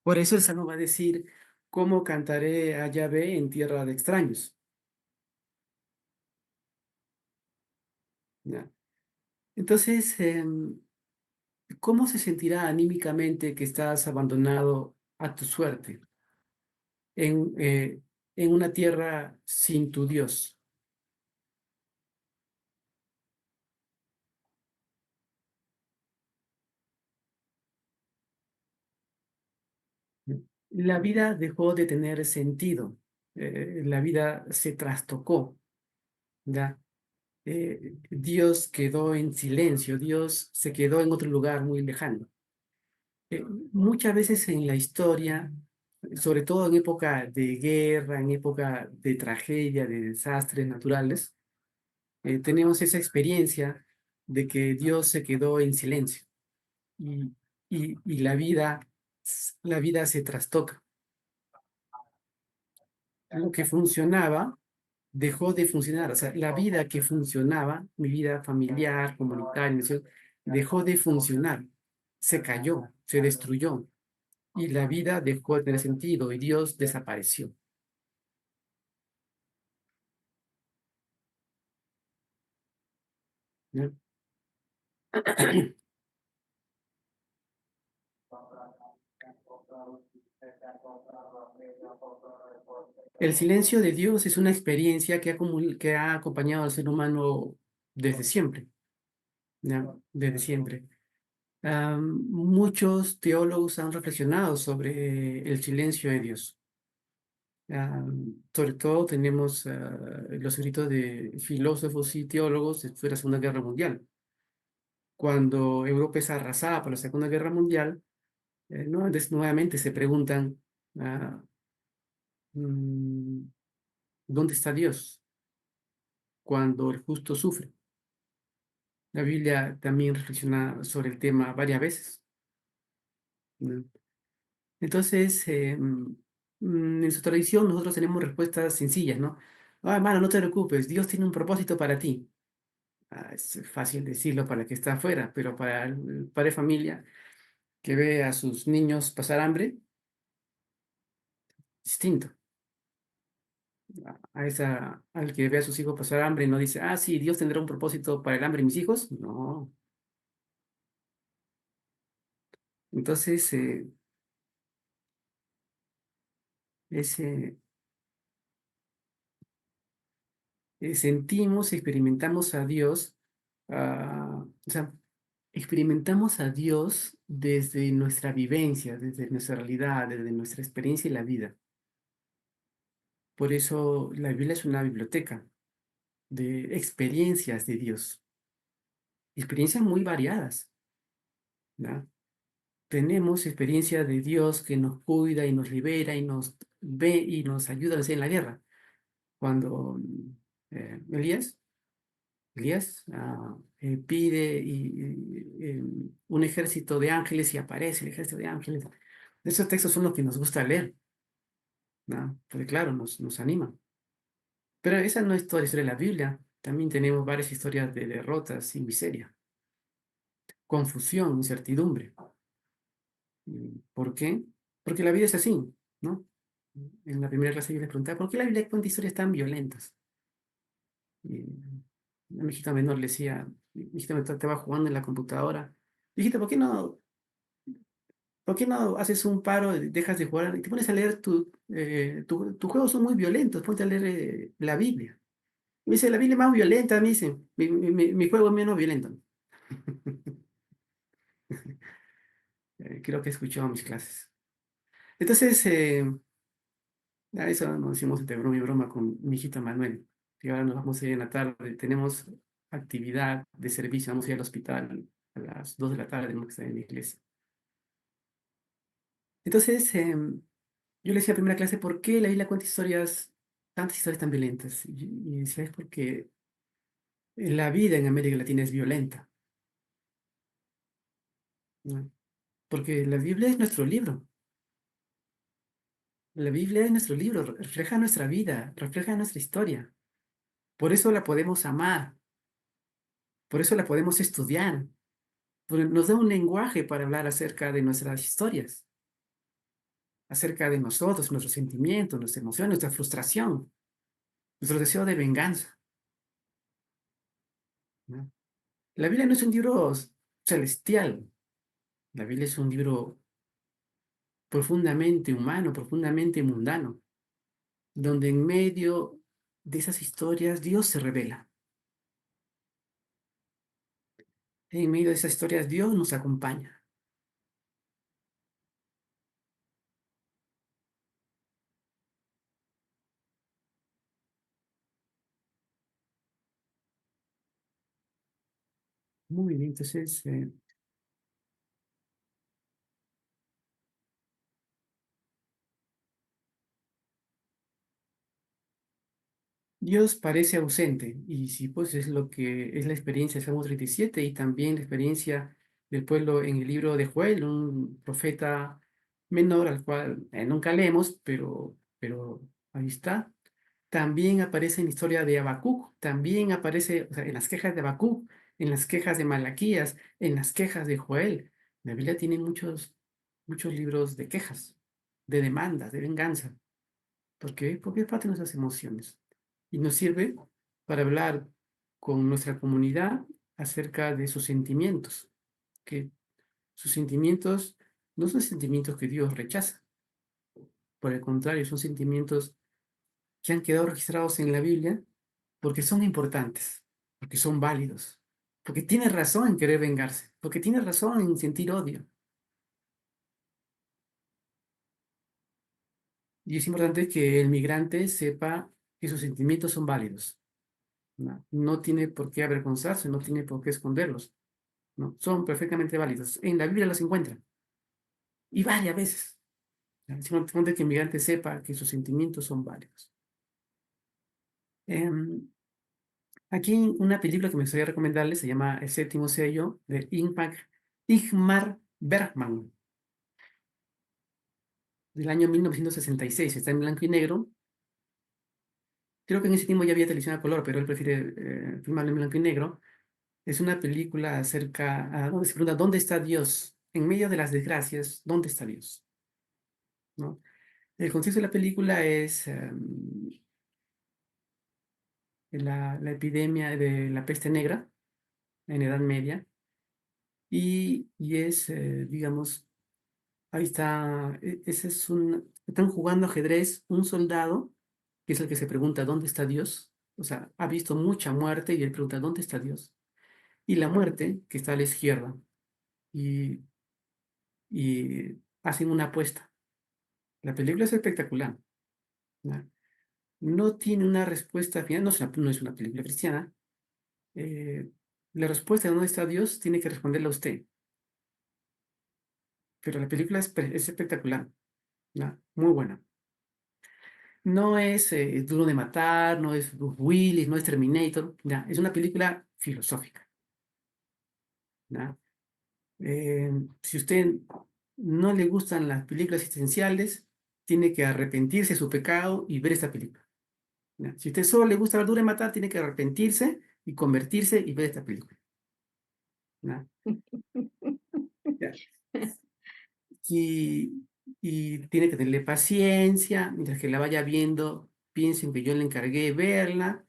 Por eso el Salmo va a decir, ¿cómo cantaré a Yahvé en tierra de extraños? ¿Ya? Entonces, ¿cómo se sentirá anímicamente que estás abandonado a tu suerte en, eh, en una tierra sin tu Dios? La vida dejó de tener sentido, la vida se trastocó, ¿ya? Dios quedó en silencio, Dios se quedó en otro lugar muy lejano. Eh, Muchas veces en la historia, sobre todo en época de guerra, en época de tragedia, de desastres naturales, tenemos esa experiencia de que Dios se quedó en silencio y, y la vida se trastoca. lo que funcionaba dejó de funcionar. O sea, la vida que funcionaba, mi vida familiar, comunitaria, dejó de funcionar. Se cayó, se destruyó. Y la vida dejó de tener sentido y Dios desapareció. ¿No? El silencio de Dios es una experiencia que ha acompañado al ser humano desde siempre, ¿ya? Desde siempre. Muchos teólogos han reflexionado sobre el silencio de Dios. Sobre todo tenemos los escritos de filósofos y teólogos después de la Segunda Guerra Mundial. Cuando Europa es arrasada por la Segunda Guerra Mundial, nuevamente se preguntan, ah, mm, ¿dónde está Dios cuando el justo sufre? La Biblia también reflexiona sobre el tema varias veces, ¿no? Entonces, en su tradición nosotros tenemos respuestas sencillas, ¿no? Ah, hermano, no te preocupes, Dios tiene un propósito para ti. Es fácil decirlo para el que está afuera, pero para el padre de familia que ve a sus niños pasar hambre, distinto. Al que ve a sus hijos pasar hambre y no dice, ah, sí, Dios tendrá un propósito para el hambre de mis hijos. No. Entonces, ese, sentimos, experimentamos a Dios, o sea, experimentamos a Dios desde nuestra vivencia, desde nuestra realidad, desde nuestra experiencia en la vida. Por eso la Biblia es una biblioteca de experiencias de Dios, experiencias muy variadas, ¿no? Tenemos experiencia de Dios que nos cuida y nos libera y nos ve y nos ayuda a vencer en la guerra. Cuando Elías pide un ejército de ángeles y aparece el ejército de ángeles. Esos textos son los que nos gusta leer, ¿no? Porque claro, nos animan. Pero esa no es toda la historia de la Biblia. También tenemos varias historias de derrotas y miseria, confusión, incertidumbre. ¿Por qué? Porque la vida es así, ¿no? En la primera clase yo les preguntaba, ¿por qué la Biblia cuenta historias tan violentas? Y a mi hijita menor le decía, mi hijita menor estaba jugando en la computadora. Hijita, ¿por qué no haces un paro, dejas de jugar y te pones a leer tus juegos son muy violentos, ponte a leer la Biblia? Me dice, la Biblia es más violenta, me dice, mi juego es menos violento. Creo que escuchó mis clases. Entonces, a eso nos decimos entre broma y broma con mi hijita Manuel. Y ahora nos vamos a ir en la tarde. Tenemos actividad de servicio. Vamos a ir al hospital a las 2 de la tarde. Tenemos que estar en la iglesia. Entonces, yo le decía a primera clase, ¿por qué la Biblia cuenta historias, tantas historias tan violentas? Y decía, es porque la vida en América Latina es violenta, ¿no? Porque la Biblia es nuestro libro. La Biblia es nuestro libro, refleja nuestra vida, refleja nuestra historia. Por eso la podemos amar, por eso la podemos estudiar, porque nos da un lenguaje para hablar acerca de nuestras historias, acerca de nosotros, nuestros sentimientos, nuestras emociones, nuestra frustración, nuestro deseo de venganza, ¿no? La Biblia no es un libro celestial, la Biblia es un libro profundamente humano, profundamente mundano, donde en medio de esas historias Dios se revela. En medio de esas historias Dios nos acompaña. Muy bien, entonces, Dios parece ausente, y sí, pues es lo que es la experiencia de Salmo 37 y también la experiencia del pueblo en el libro de Joel, un profeta menor al cual nunca leemos, pero Ahí está. También aparece en la historia de Habacuc, también aparece, o sea, en las quejas de Habacuc, en las quejas de Malaquías, en las quejas de Joel. La Biblia tiene muchos libros de quejas, de demandas, de venganza. ¿Por qué? Porque es parte de nuestras emociones. Y nos sirve para hablar con nuestra comunidad acerca de sus sentimientos, que sus sentimientos no son sentimientos que Dios rechaza. Por el contrario, son sentimientos que han quedado registrados en la Biblia porque son importantes, porque son válidos, porque tiene razón en querer vengarse, porque tiene razón en sentir odio. Y es importante que el migrante sepa que sus sentimientos son válidos. No tiene por qué avergonzarse, no tiene por qué esconderlos. ¿No? Son perfectamente válidos. En la Biblia los encuentra. Y varias veces. Es importante que el migrante sepa que sus sentimientos son válidos. Aquí una película que me gustaría recomendarles se llama El séptimo sello de Ingmar Bergman, del año 1966. Está en blanco y negro. Creo que en ese tiempo ya había televisión a color, pero él prefiere filmarlo en blanco y negro. Es una película acerca, donde se pregunta, ¿dónde está Dios? En medio de las desgracias, ¿dónde está Dios? ¿No? El contexto de la película es la epidemia de la peste negra en Edad Media y es, digamos, ahí está, ese es están jugando ajedrez un soldado, que es el que se pregunta, ¿dónde está Dios? O sea, ha visto mucha muerte y él pregunta, ¿dónde está Dios? Y la muerte, que está a la izquierda, y, y hacen una apuesta. La película es espectacular. ¿No? No tiene una respuesta final, no es una película cristiana. eh, la respuesta de dónde está Dios tiene que responderla usted. Pero la película es espectacular, ¿no? Muy buena. No es Duro de Matar, no es Bruce Willis, no es Terminator, ¿no? Es una película filosófica, ¿no? Si usted no le gustan las películas existenciales, tiene que arrepentirse de su pecado y ver esta película. ¿No? Si usted solo le gusta ver Duro de Matar, tiene que arrepentirse y convertirse y ver esta película. ¿No? Ya. Y, y tiene que tenerle paciencia, mientras que la vaya viendo, piensen que yo le encargué verla,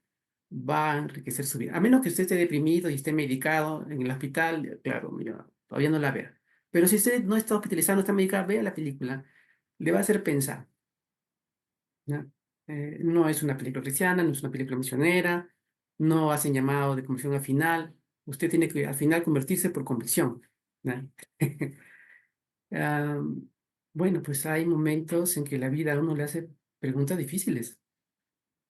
va a enriquecer su vida. A menos que usted esté deprimido y esté medicado en el hospital, claro, mira, todavía no la vea. Pero si usted no está hospitalizado, no está medicado, vea la película, le va a hacer pensar. ¿No? No es una película cristiana, no es una película misionera, no hacen llamado de conversión al final. Usted tiene que al final convertirse por convicción. ¿No? Ah, bueno, pues hay momentos en que la vida a uno le hace preguntas difíciles,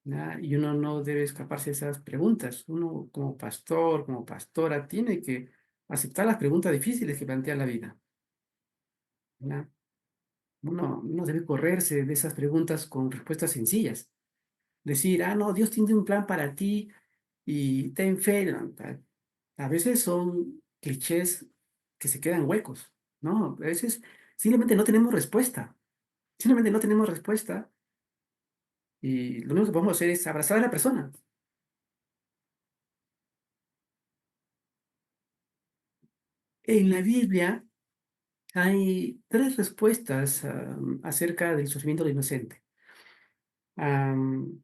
¿ya? Y uno no debe escaparse de esas preguntas. Uno como pastor, como pastora, tiene que aceptar las preguntas difíciles que plantea la vida, ¿ya? Uno no debe correrse de esas preguntas con respuestas sencillas. Decir, no, Dios tiene un plan para ti y ten fe. No, a veces son clichés que se quedan huecos, ¿no? A veces simplemente no tenemos respuesta. Simplemente no tenemos respuesta y lo único que podemos hacer es abrazar a la persona. En la Biblia hay tres respuestas acerca del sufrimiento del inocente. Am,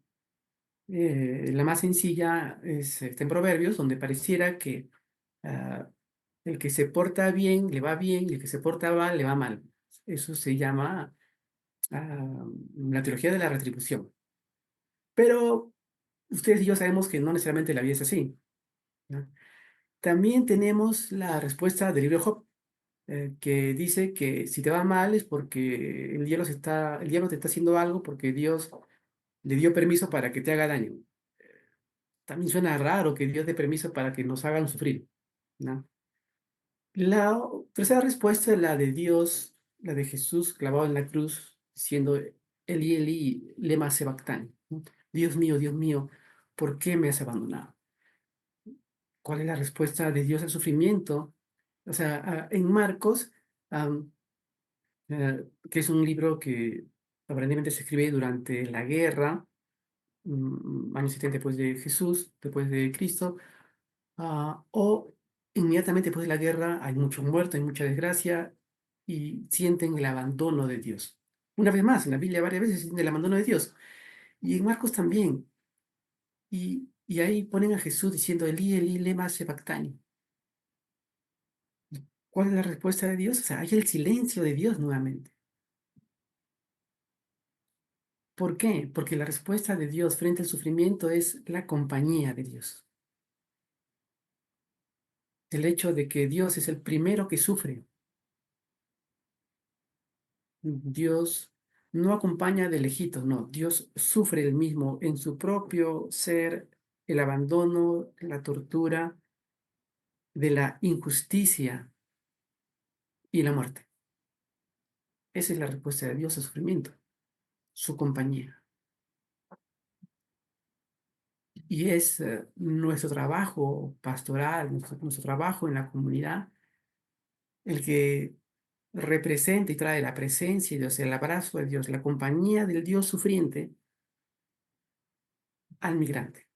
la más sencilla está en Proverbios, donde pareciera que ah, el que se porta bien le va bien y el que se porta mal le va mal. Eso se llama la teología de la retribución. Pero ustedes y yo sabemos que no necesariamente la vida es así, ¿no? También tenemos la respuesta del libro de Job, que dice que si te va mal es porque el diablo te está haciendo algo porque Dios le dio permiso para que te haga daño. También suena raro que Dios dé permiso para que nos hagan sufrir, ¿no? La tercera respuesta es la de Dios, la de Jesús clavado en la cruz, diciendo, Eli, Eli, lema sabactani, ¿no? Dios mío, ¿por qué me has abandonado? ¿Cuál es la respuesta de Dios al sufrimiento? O sea, en Marcos, am, que es un libro que Aparentemente se escribe durante la guerra, años 70 después de Jesús, después de Cristo, o inmediatamente después de la guerra hay mucho muerto, hay mucha desgracia y sienten el abandono de Dios. Una vez más, en la Biblia varias veces se siente el abandono de Dios. Y en Marcos también. Y ahí ponen a Jesús diciendo, Elí, Elí, lema sabactani. ¿Cuál es la respuesta de Dios? O sea, hay el silencio de Dios nuevamente. ¿Por qué? Porque la respuesta de Dios frente al sufrimiento es la compañía de Dios. El hecho de que Dios es el primero que sufre. Dios no acompaña de lejitos, no. Dios sufre el mismo en su propio ser, el abandono, la tortura, de la injusticia y la muerte. Esa es la respuesta de Dios al sufrimiento, su compañía. Y es nuestro trabajo pastoral, nuestro trabajo en la comunidad, el que representa y trae la presencia de Dios, el abrazo de Dios, la compañía del Dios sufriente al migrante.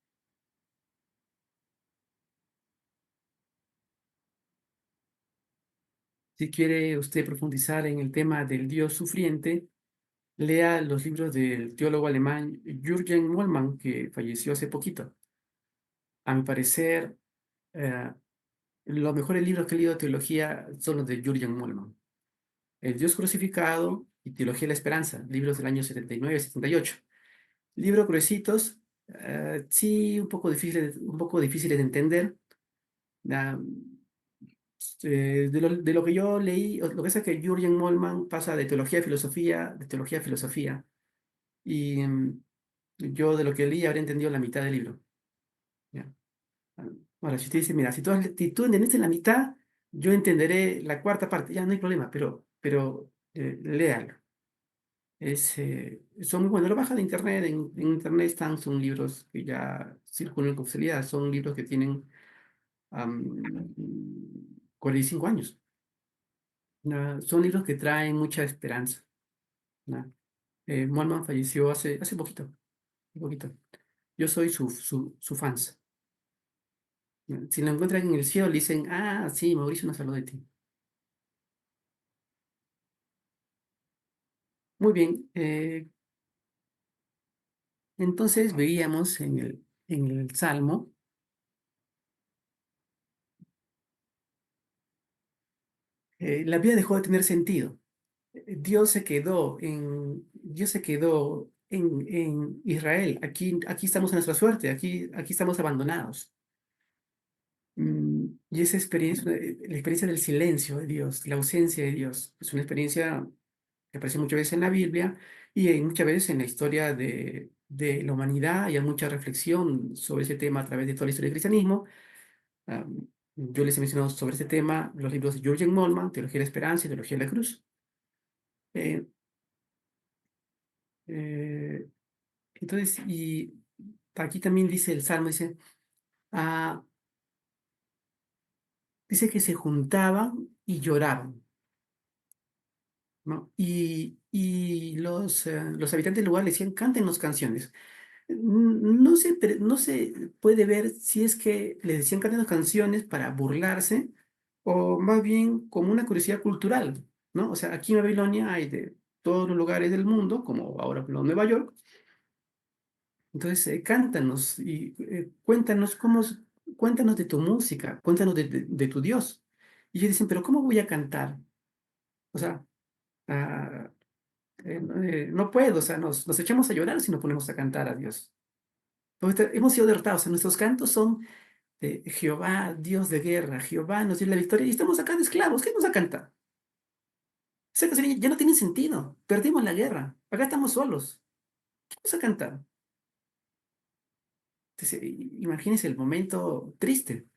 Si quiere usted profundizar en el tema del Dios sufriente, lea los libros del teólogo alemán Jürgen Moltmann, que falleció hace poquito. A mi parecer, eh, los mejores libros que he leído de teología son los de Jürgen Moltmann. El Dios crucificado y Teología de la Esperanza, libros del año 79 y 78. Libros gruesitos, sí, un poco difíciles de entender. Ah, de lo que yo leí, lo que pasa es que Jürgen Moltmann pasa de teología a filosofía, y yo de lo que leí habré entendido la mitad del libro. ¿Ya? Ahora, si usted dice, mira, si tú entendiste la mitad, yo entenderé la cuarta parte, ya no hay problema, pero léalo. Son muy buenos, lo baja de internet, en internet son libros que ya circulan con facilidad, son libros que tienen 45 años. Son libros que traen mucha esperanza. ¿No? Molman falleció hace poquito, un poquito. Yo soy su fans. ¿No? Si lo encuentran en el cielo, le dicen, ah, sí, Mauricio nos habló de ti. Muy bien, entonces veíamos en el Salmo, la vida dejó de tener sentido. Dios se quedó en Israel. Aquí estamos en nuestra suerte, aquí estamos abandonados. Y esa experiencia, la experiencia del silencio de Dios, la ausencia de Dios, es una experiencia que aparece muchas veces en la Biblia y muchas veces en la historia de la humanidad. Y hay mucha reflexión sobre ese tema a través de toda la historia del cristianismo. Yo les he mencionado sobre este tema los libros de Jürgen Moltmann, Teología de la Esperanza y Teología de la Cruz. Eh, eh, entonces, y aquí también dice el Salmo, ah, dice que se juntaban y lloraban, ¿no? Y los habitantes del lugar le decían, cántenos canciones. No se puede ver si es que le decían cántenos canciones para burlarse o más bien como una curiosidad cultural, ¿no? O sea, aquí en Babilonia hay de todos los lugares del mundo, como ahora por ejemplo, Nueva York. Entonces, cántanos y cuéntanos de tu música, cuéntanos de tu Dios. Y ellos dicen, pero ¿cómo voy a cantar? O sea, ah, no puedo, o sea, nos echamos a llorar si nos ponemos a cantar a Dios. Porque hemos sido derrotados, o sea, nuestros cantos son de Jehová, Dios de guerra, Jehová nos dio la victoria y estamos acá de esclavos, ¿qué vamos a cantar? Esa canción ya no tiene sentido, perdimos la guerra, acá estamos solos, ¿qué vamos a cantar? Entonces, imagínense el momento triste,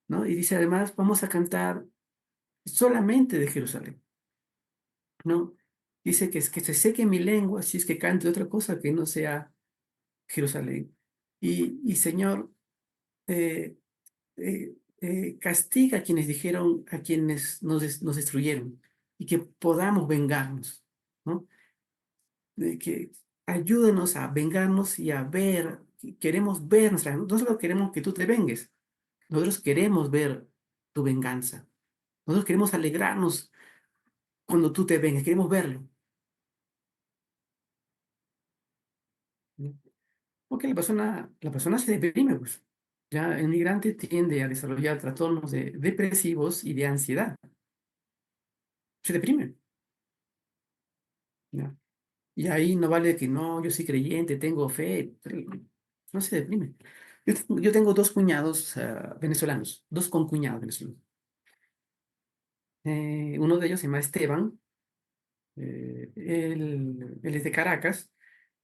¿no? Y dice además, vamos a cantar solamente de Jerusalén, ¿no? Dice que se seque mi lengua si es que cante otra cosa que no sea Jerusalén. Y Señor, eh, castiga a quienes dijeron, a quienes nos destruyeron, y que podamos vengarnos. ¿no? De que ayúdenos a vengarnos y a ver, queremos ver, no solo queremos que tú te vengues, nosotros queremos ver tu venganza. Nosotros queremos alegrarnos cuando tú te vengas, queremos verlo, ¿no? Porque la persona se deprime, pues. Ya el migrante tiende a desarrollar trastornos depresivos y de ansiedad. Se deprime, ¿ya? Y ahí no vale que no, yo soy creyente, tengo fe. No se deprime. Yo tengo dos cuñados venezolanos, dos concuñados venezolanos. Uno de ellos se llama Esteban, él es de Caracas,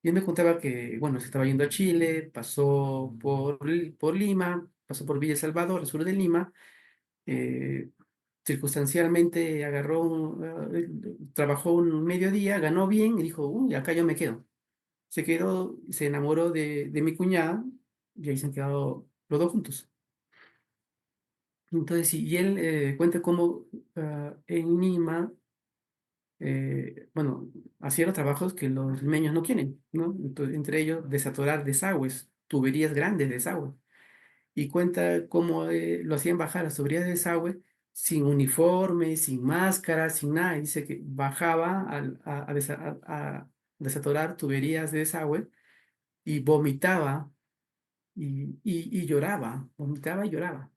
y él me contaba que, bueno, se estaba yendo a Chile, pasó por Lima, pasó por Villa El Salvador, al sur de Lima, eh, circunstancialmente trabajó un mediodía, ganó bien y dijo, uy, acá yo me quedo. Se quedó, se enamoró de mi cuñada y ahí se han quedado los dos juntos. Entonces, y él cuenta cómo en Lima, bueno, hacía los trabajos que los limeños no quieren, ¿no? Entonces, entre ellos, desatorar desagües, tuberías grandes de desagüe. Y cuenta cómo lo hacían bajar las tuberías de desagüe sin uniforme, sin máscara, sin nada. Y dice que bajaba a desatorar tuberías de desagüe y vomitaba y lloraba, vomitaba y lloraba,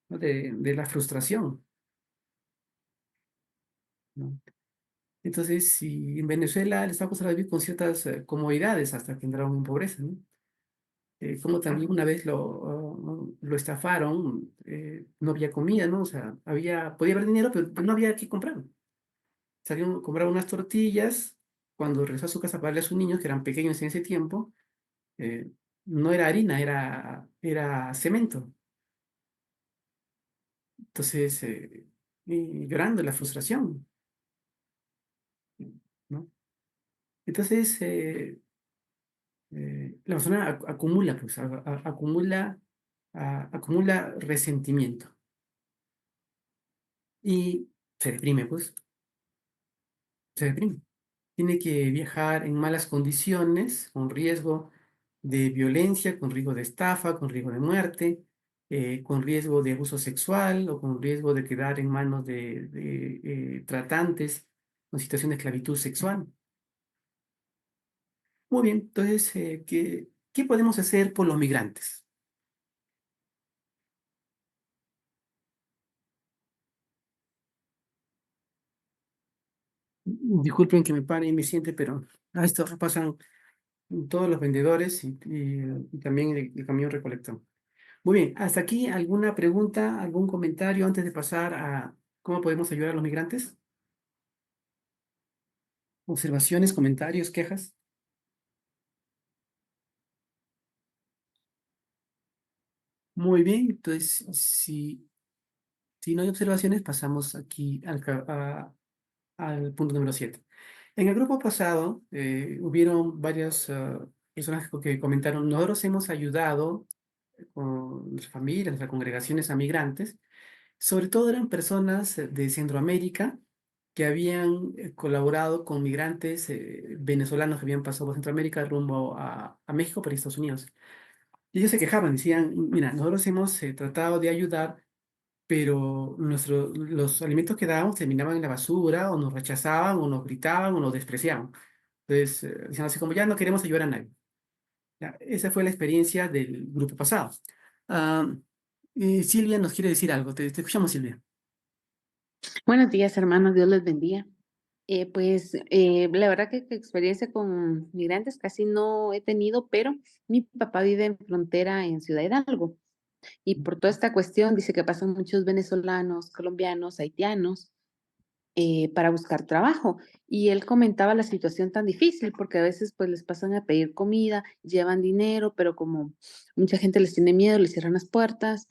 ¿no? De la frustración, ¿no? Entonces, si en Venezuela le está acostumbrado a vivir con ciertas comodidades hasta que entraron en pobreza, ¿no? Como también una vez lo estafaron, no había comida, ¿no? O sea, podía haber dinero, pero no había que comprar. Salió a comprar unas tortillas, cuando regresó a su casa para darle a sus niños, que eran pequeños en ese tiempo, eh, no era harina, era cemento. Entonces, y llorando la frustración, ¿no? Entonces, la persona acumula, pues, acumula resentimiento y se deprime, pues, se deprime. Tiene que viajar en malas condiciones, con riesgo de violencia, con riesgo de estafa, con riesgo de muerte, con riesgo de abuso sexual o con riesgo de quedar en manos de tratantes con situación de esclavitud sexual. Muy bien, entonces, ¿qué podemos hacer por los migrantes? Disculpen que me pare y me siente, pero a esto pasan todos los vendedores y también el camión recolector. Muy bien, hasta aquí alguna pregunta, algún comentario antes de pasar a cómo podemos ayudar a los migrantes. Observaciones, comentarios, quejas. Muy bien, entonces si no hay observaciones, pasamos aquí al punto número 7. En el grupo pasado hubieron varias personas que comentaron, nosotros hemos ayudado con nuestras familias, nuestras congregaciones a migrantes. Sobre todo eran personas de Centroamérica que habían colaborado con migrantes venezolanos que habían pasado por Centroamérica rumbo a México por Estados Unidos. Y ellos se quejaban, decían, mira, nosotros hemos tratado de ayudar, pero los alimentos que dábamos terminaban en la basura, o nos rechazaban, o nos gritaban, o nos despreciaban. Entonces, decían así como, ya no queremos ayudar a nadie. Ya, esa fue la experiencia del grupo pasado. Ah, Silvia nos quiere decir algo. Te escuchamos, Silvia. Buenos días, hermanos. Dios les bendiga. La verdad que experiencia con migrantes casi no he tenido, pero mi papá vive en frontera en Ciudad Hidalgo y por toda esta cuestión dice que pasan muchos venezolanos, colombianos, haitianos para buscar trabajo. Y él comentaba la situación tan difícil porque a veces pues les pasan a pedir comida, llevan dinero, pero como mucha gente les tiene miedo, les cierran las puertas.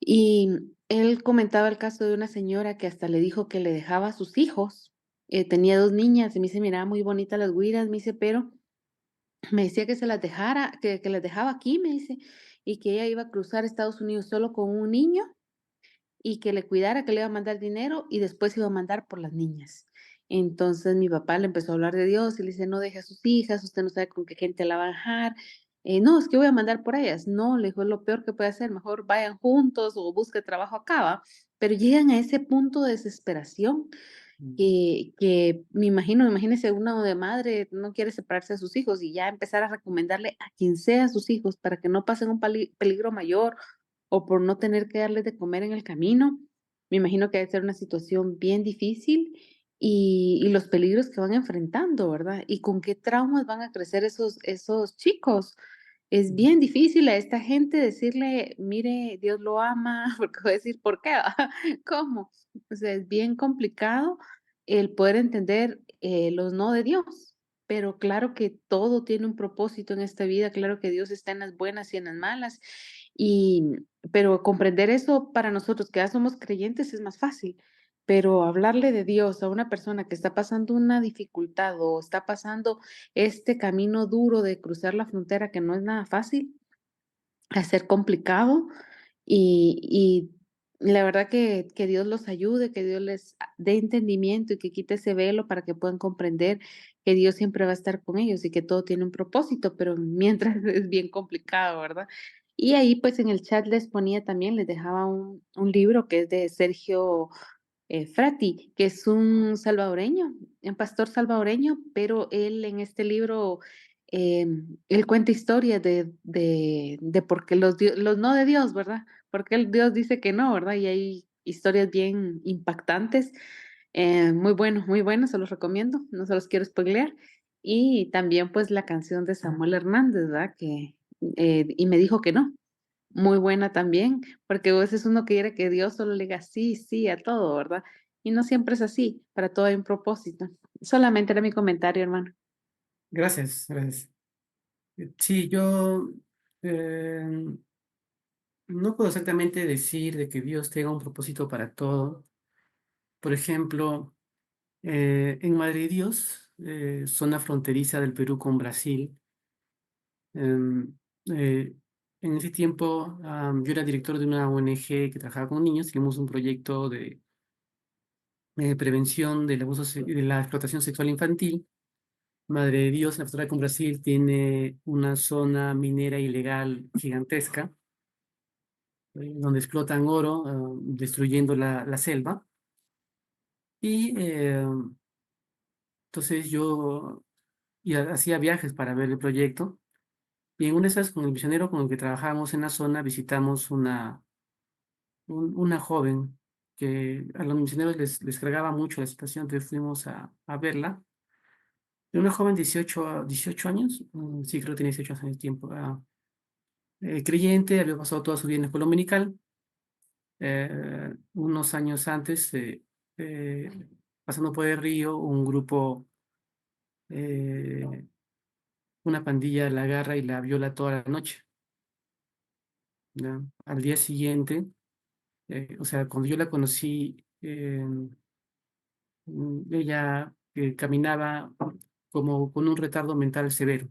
Y él comentaba el caso de una señora que hasta le dijo que le dejaba a sus hijos. Tenía 2 niñas y me dice, miraba muy bonitas las güiras, me dice, pero me decía que se las dejara, que las dejaba aquí, me dice, y que ella iba a cruzar Estados Unidos solo con un niño y que le cuidara, que le iba a mandar dinero y después iba a mandar por las niñas. Entonces mi papá le empezó a hablar de Dios y le dice, no deje a sus hijas, usted no sabe con qué gente la va a dejar. No, es que voy a mandar por ellas. No, le dijo, es lo peor que puede hacer, mejor vayan juntos o busque trabajo acá, ¿va? Pero llegan a ese punto de desesperación que imagínese uno de madre, no quiere separarse de sus hijos y ya empezar a recomendarle a quien sea a sus hijos para que no pasen un peligro mayor o por no tener que darles de comer en el camino. Me imagino que debe ser una situación bien difícil y los peligros que van enfrentando, ¿verdad? Y con qué traumas van a crecer esos chicos. Es bien difícil a esta gente decirle, mire, Dios lo ama, porque voy a decir, ¿por qué? ¿Cómo? O sea, es bien complicado el poder entender los no de Dios. Pero claro que todo tiene un propósito en esta vida, claro que Dios está en las buenas y en las malas, y, pero comprender eso para nosotros que ya somos creyentes es más fácil, pero hablarle de Dios a una persona que está pasando una dificultad o está pasando este camino duro de cruzar la frontera que no es nada fácil, a ser complicado y la verdad que Dios los ayude, que Dios les dé entendimiento y que quite ese velo para que puedan comprender que Dios siempre va a estar con ellos y que todo tiene un propósito, pero mientras es bien complicado, ¿verdad? Y ahí pues en el chat les ponía también, les dejaba un libro que es de Sergio Frati, que es un salvadoreño, un pastor salvadoreño, pero él en este libro, él cuenta historias de por qué los no de Dios, ¿verdad? Porque Dios dice que no, ¿verdad? Y hay historias bien impactantes, muy buenos, se los recomiendo, no se los quiero spoilear. Y también pues la canción de Samuel Hernández, ¿verdad? Y me dijo que no. Muy buena también, porque a veces uno quiere que Dios solo le diga sí, sí a todo, ¿verdad? Y no siempre es así, para todo hay un propósito. Solamente era mi comentario, hermano. Gracias, gracias. Sí, yo no puedo exactamente decir de que Dios tenga un propósito para todo. Por ejemplo, en Madre de Dios, zona fronteriza del Perú con Brasil, em, eh, en ese tiempo yo era director de una ONG que trabajaba con niños. Teníamos un proyecto de prevención del abuso, de la explotación sexual infantil. Madre de Dios, en la frontera con Brasil, tiene una zona minera ilegal gigantesca, donde explotan oro, destruyendo la selva. Y entonces yo hacía viajes para ver el proyecto. Y en una de esas, con el misionero con el que trabajábamos en la zona, visitamos una joven que a los misioneros les cargaba mucho la situación, entonces fuimos a verla. Una joven de 18 años, sí, creo que tenía 18 años de tiempo, creyente, había pasado toda su vida en la escuela dominical. Unos años antes, eh, pasando por el río, un grupo, eh, una pandilla la agarra y la viola toda la noche, ¿ya? Al día siguiente, o sea, cuando yo la conocí, ella caminaba como con un retardo mental severo.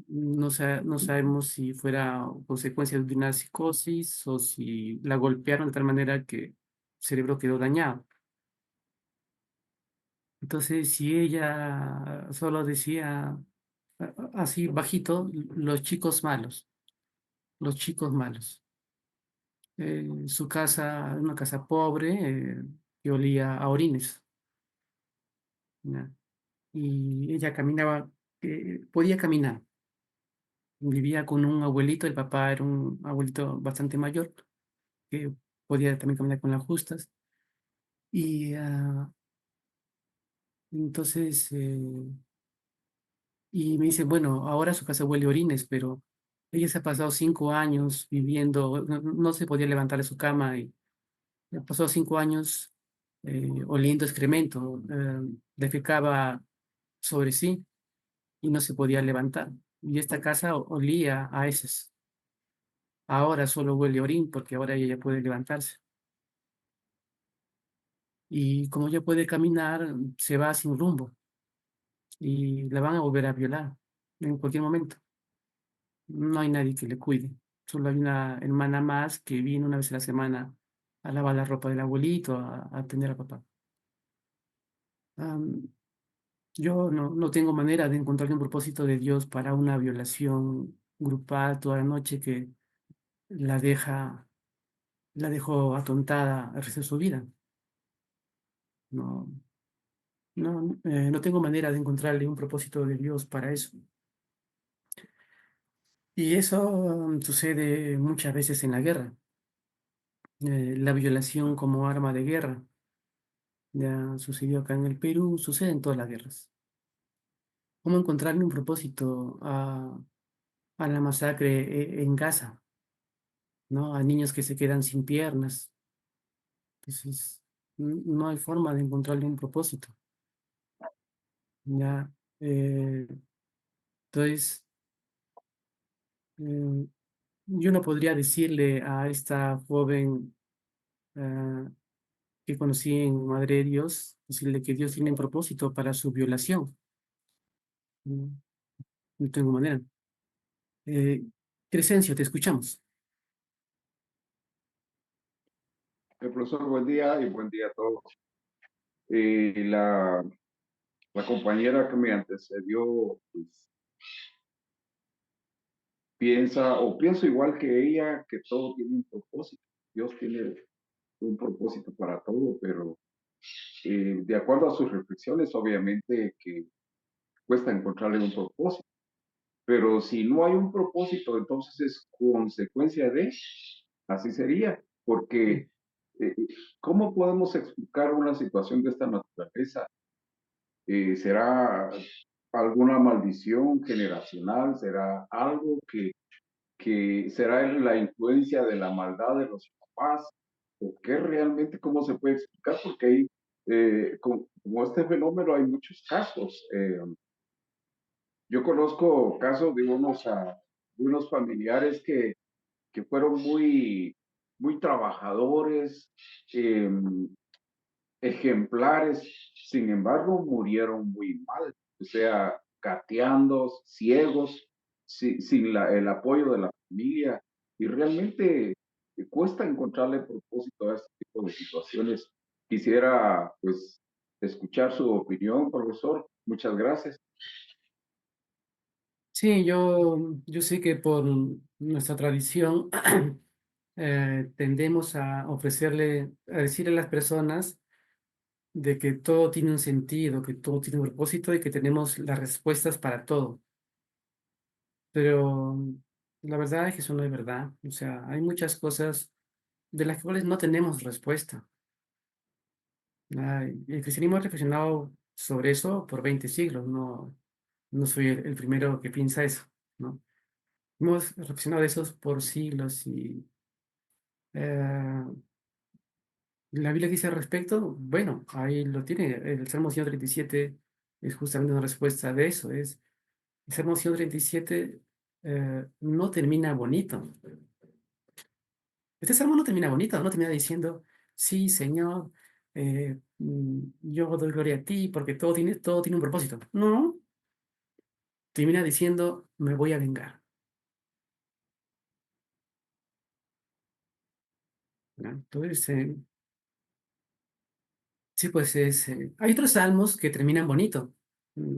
No sabemos si fuera consecuencia de una psicosis o si la golpearon de tal manera que el cerebro quedó dañado. Entonces, si ella solo decía así bajito, los chicos malos, los chicos malos. Su casa, una casa pobre, que olía a orines, ¿ya? Y ella caminaba, podía caminar. Vivía con un abuelito, el papá era un abuelito bastante mayor, que podía también caminar con las justas. Y entonces, y me dice, bueno, ahora su casa huele a orines, pero ella se ha pasado 5 años viviendo, no se podía levantar de su cama y pasó 5 años oliendo excremento, defecaba sobre sí y no se podía levantar. Y esta casa olía a heces. Ahora solo huele a orín porque ahora ella ya puede levantarse. Y como ya puede caminar, se va sin rumbo y la van a volver a violar en cualquier momento. No hay nadie que le cuide. Solo hay una hermana más que viene una vez a la semana a lavar la ropa del abuelito, a atender a papá. Am, yo no tengo manera de encontrar un propósito de Dios para una violación grupal toda la noche que la la dejó atontada el resto de su vida. No, no tengo manera de encontrarle un propósito de Dios para eso. Y eso sucede muchas veces en la guerra. La violación como arma de guerra. Ya sucedió acá en el Perú, sucede en todas las guerras. ¿Cómo encontrarle un propósito a la masacre en Gaza? ¿No? A niños que se quedan sin piernas. Entonces, no hay forma de encontrarle un propósito. Ya, entonces, eh, yo no podría decirle a esta joven que conocí en Madre de Dios, decirle que Dios tiene un propósito para su violación. No, no tengo manera. Eh, Crescencio, te escuchamos. Profesor, buen día y buen día a todos. La compañera que me antecedió pues, pienso igual que ella, que todo tiene un propósito. Dios tiene un propósito para todo, pero de acuerdo a sus reflexiones, obviamente que cuesta encontrarle un propósito. Pero si no hay un propósito, entonces es consecuencia de, así sería, porque eh, ¿cómo podemos explicar una situación de esta naturaleza? ¿Será alguna maldición generacional? ¿Será algo que será la influencia de la maldad de los papás? ¿O qué realmente, cómo se puede explicar? Porque hay, como este fenómeno hay muchos casos. Yo conozco casos de unos familiares que fueron muy trabajadores, eh, ejemplares, sin embargo, murieron muy mal, o sea, gateando, ciegos, sin el apoyo de la familia, y realmente cuesta encontrarle propósito a este tipo de situaciones. Quisiera, pues, escuchar su opinión, profesor. Muchas gracias. Sí, yo sé que por nuestra tradición tendemos a ofrecerle, a decirle a las personas de que todo tiene un sentido, que todo tiene un propósito y que tenemos las respuestas para todo. Pero la verdad es que eso no es verdad. O sea, hay muchas cosas de las cuales no tenemos respuesta. El cristianismo ha reflexionado sobre eso por 20 siglos. No soy el primero que piensa eso, ¿no? Hemos reflexionado de esos por siglos y eh, la Biblia dice al respecto, bueno, ahí lo tiene. El Salmo 137 es justamente una respuesta de eso. El Salmo 137 no termina bonito. Este salmo no termina bonito, no termina diciendo, sí, Señor, yo doy gloria a ti porque todo tiene un propósito. No, termina diciendo, me voy a vengar. ¿No? Entonces, sí, pues hay otros salmos que terminan bonito,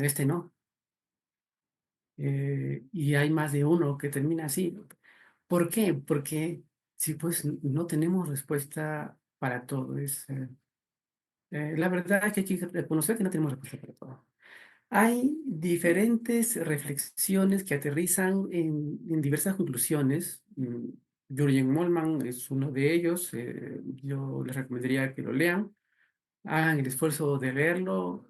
este no. Y hay más de uno que termina así. ¿Por qué? Porque sí, pues no tenemos respuesta para todo. La verdad es que hay que reconocer que no tenemos respuesta para todo. Hay diferentes reflexiones que aterrizan en diversas conclusiones. Jürgen Moltmann es uno de ellos. Yo les recomendaría que lo lean. Hagan el esfuerzo de leerlo.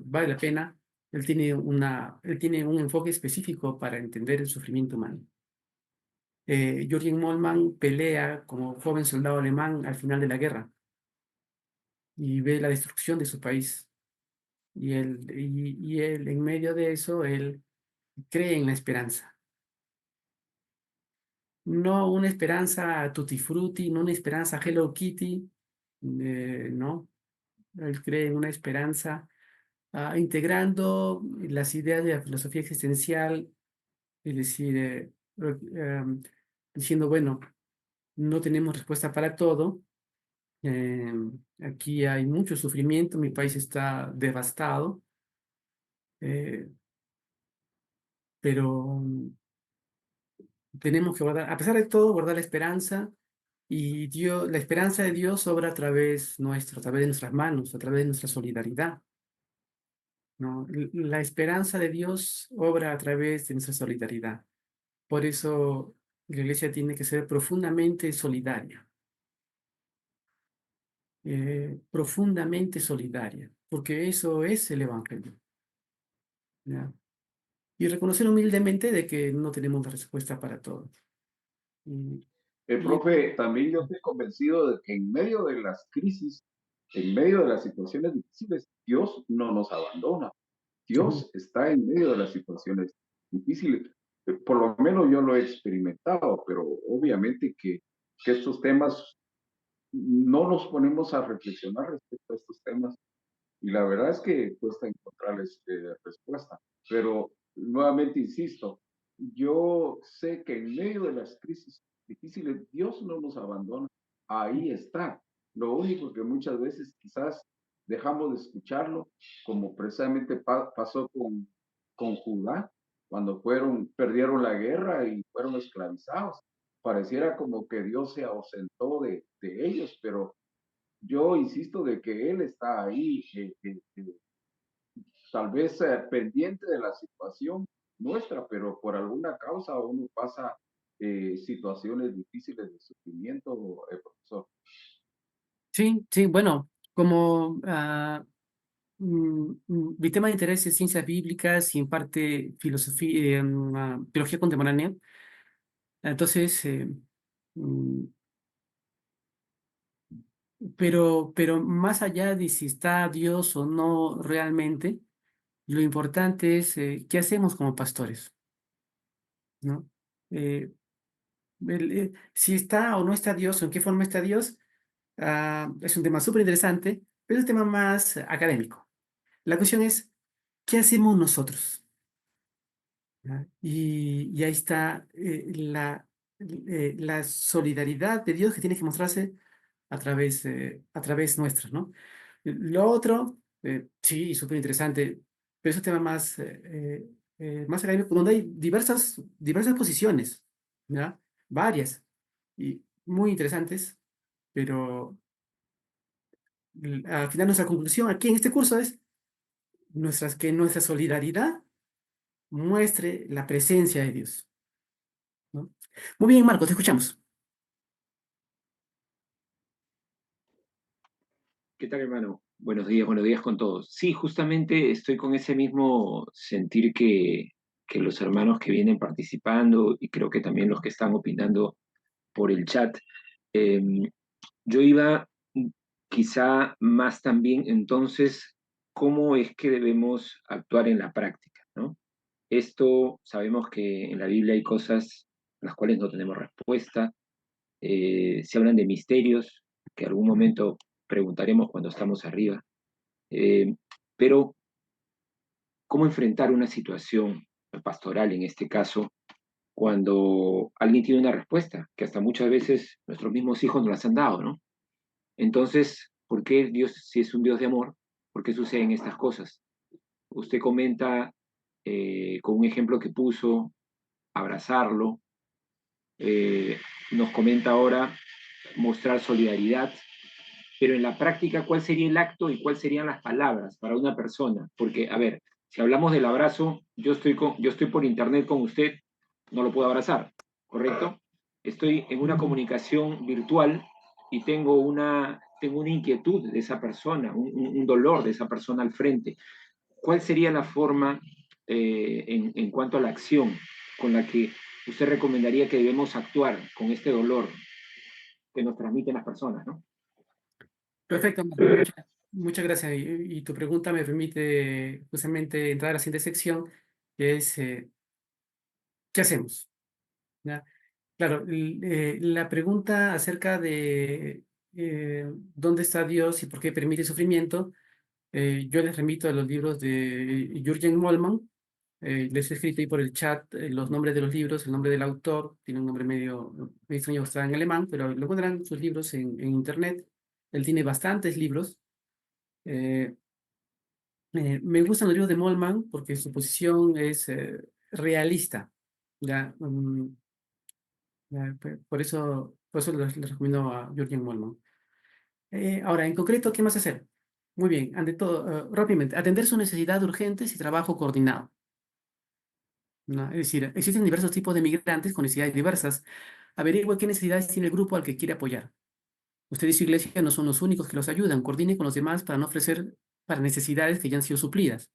Vale la pena. Él tiene un enfoque específico para entender el sufrimiento humano. Jürgen Moltmann pelea como joven soldado alemán al final de la guerra y ve la destrucción de su país. Y él, en medio de eso, él cree en la esperanza. No una esperanza tutti frutti, no una esperanza Hello Kitty, no. Él cree en una esperanza integrando las ideas de la filosofía existencial, es decir, diciendo, bueno, no tenemos respuesta para todo, Eh, Aquí hay mucho sufrimiento, mi país está devastado, eh, pero tenemos que guardar, a pesar de todo, guardar la esperanza y Dios, la esperanza de Dios obra a través nuestro, a través de nuestras manos, a través de nuestra solidaridad, ¿no? La esperanza de Dios obra a través de nuestra solidaridad. Por eso la iglesia tiene que ser profundamente solidaria, porque eso es el Evangelio, ¿ya? Y reconocer humildemente de que no tenemos la respuesta para todo. Y, y- Profe, también yo estoy convencido de que en medio de las crisis, en medio de las situaciones difíciles, Dios no nos abandona. sí, Dios está en medio de las situaciones difíciles. Por lo menos yo lo he experimentado, pero obviamente que estos temas no nos ponemos a reflexionar respecto a estos temas y la verdad es que cuesta encontrarles respuesta. Pero nuevamente insisto, yo sé que en medio de las crisis difíciles, Dios no nos abandona. Ahí está. Lo único que muchas veces quizás dejamos de escucharlo, como precisamente pasó con Judá, cuando perdieron la guerra y fueron esclavizados. Pareciera como que Dios se ausentó de ellos, pero yo insisto de que Él está ahí, tal vez pendiente de la situación nuestra, pero por alguna causa uno pasa situaciones difíciles de sufrimiento, profesor. sí, sí, bueno, como mi tema de interés es ciencias bíblicas y en parte filosofía, teología contemporánea, entonces, mm, pero más allá de si está Dios o no realmente, lo importante es qué hacemos como pastores, ¿no? Eh, si está o no está Dios o en qué forma está Dios, es un tema súper interesante, pero es un tema más académico. La cuestión es, ¿qué hacemos nosotros? ¿Ya? Y ahí está la solidaridad de Dios que tiene que mostrarse a través nuestro, ¿no? Lo otro, sí, súper interesante, pero es un tema más académico, donde hay diversas posiciones, ¿ya? Varias, y muy interesantes, pero al final nuestra conclusión aquí en este curso es que nuestra solidaridad muestre la presencia de Dios, ¿no? Muy bien, Marcos, te escuchamos. ¿Qué tal, hermano? Buenos días con todos. Sí, justamente estoy con ese mismo sentir que los hermanos que vienen participando y creo que también los que están opinando por el chat. Eh, yo iba quizá más también entonces, ¿cómo es que debemos actuar en la práctica, ¿no? Esto sabemos que en la Biblia hay cosas a las cuales no tenemos respuesta, se hablan de misterios que algún momento preguntaremos cuando estamos arriba, eh, pero ¿cómo enfrentar una situación pastoral en este caso cuando alguien tiene una respuesta que hasta muchas veces nuestros mismos hijos nos las han dado, ¿no? Entonces, ¿por qué Dios, si es un Dios de amor, por qué suceden estas cosas? Usted comenta con un ejemplo que puso, abrazarlo, eh, nos comenta ahora mostrar solidaridad, pero en la práctica, ¿cuál sería el acto y cuáles serían las palabras para una persona? Porque, a ver, si hablamos del abrazo, yo estoy por internet con usted, no lo puedo abrazar, ¿correcto? Estoy en una comunicación virtual y tengo una inquietud de esa persona, un dolor de esa persona al frente. ¿Cuál sería la forma en cuanto a la acción con la que usted recomendaría que debemos actuar con este dolor que nos transmiten las personas, ¿no? Perfecto, Marcos, muchas gracias. Y tu pregunta me permite justamente entrar a la siguiente sección, que es, ¿qué hacemos? ¿Ya? Claro, la pregunta acerca de dónde está Dios y por qué permite sufrimiento, yo les remito a los libros de Jürgen Moltmann. Les he escrito ahí por el chat los nombres de los libros, el nombre del autor, tiene un nombre medio extraño, está en alemán, pero lo encontrarán sus libros en internet. Él tiene bastantes libros. Eh, me gustan los libros de Molman porque su posición es realista. ¿Ya? Por eso les recomiendo a Jürgen Molman. Ahora, en concreto, ¿qué más hacer? Muy bien, ante todo, rápidamente, atender sus necesidades urgentes y trabajo coordinado, ¿no? Es decir, existen diversos tipos de migrantes con necesidades diversas. Averigüe qué necesidades tiene el grupo al que quiere apoyar. Usted y su iglesia no son los únicos que los ayudan. Coordine con los demás para no ofrecer para necesidades que ya han sido suplidas.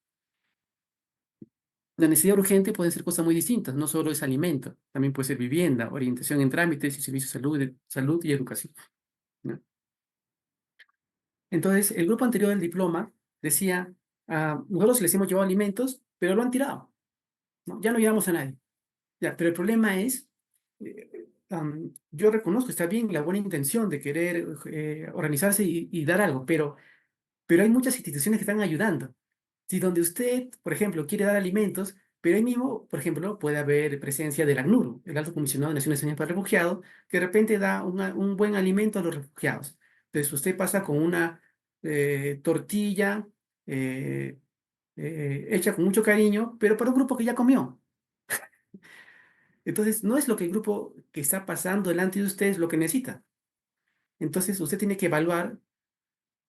La necesidad urgente puede ser cosas muy distintas, no solo es alimento, también puede ser vivienda, orientación en trámites y servicios de salud y educación, ¿no? Entonces, el grupo anterior del diploma decía, nosotros les hemos llevado alimentos, pero lo han tirado, ¿no? Ya no llevamos a nadie. Ya, pero el problema es, yo reconozco, está bien la buena intención de querer organizarse y dar algo, pero hay muchas instituciones que están ayudando. Si donde usted, por ejemplo, quiere dar alimentos, pero ahí mismo, por ejemplo, puede haber presencia del ACNUR, el Alto Comisionado de Naciones Unidas para Refugiados, que de repente da un buen alimento a los refugiados. Entonces usted pasa con una tortilla hecha con mucho cariño, pero para un grupo que ya comió. Entonces, no es lo que el grupo que está pasando delante de usted es lo que necesita. Entonces, usted tiene que evaluar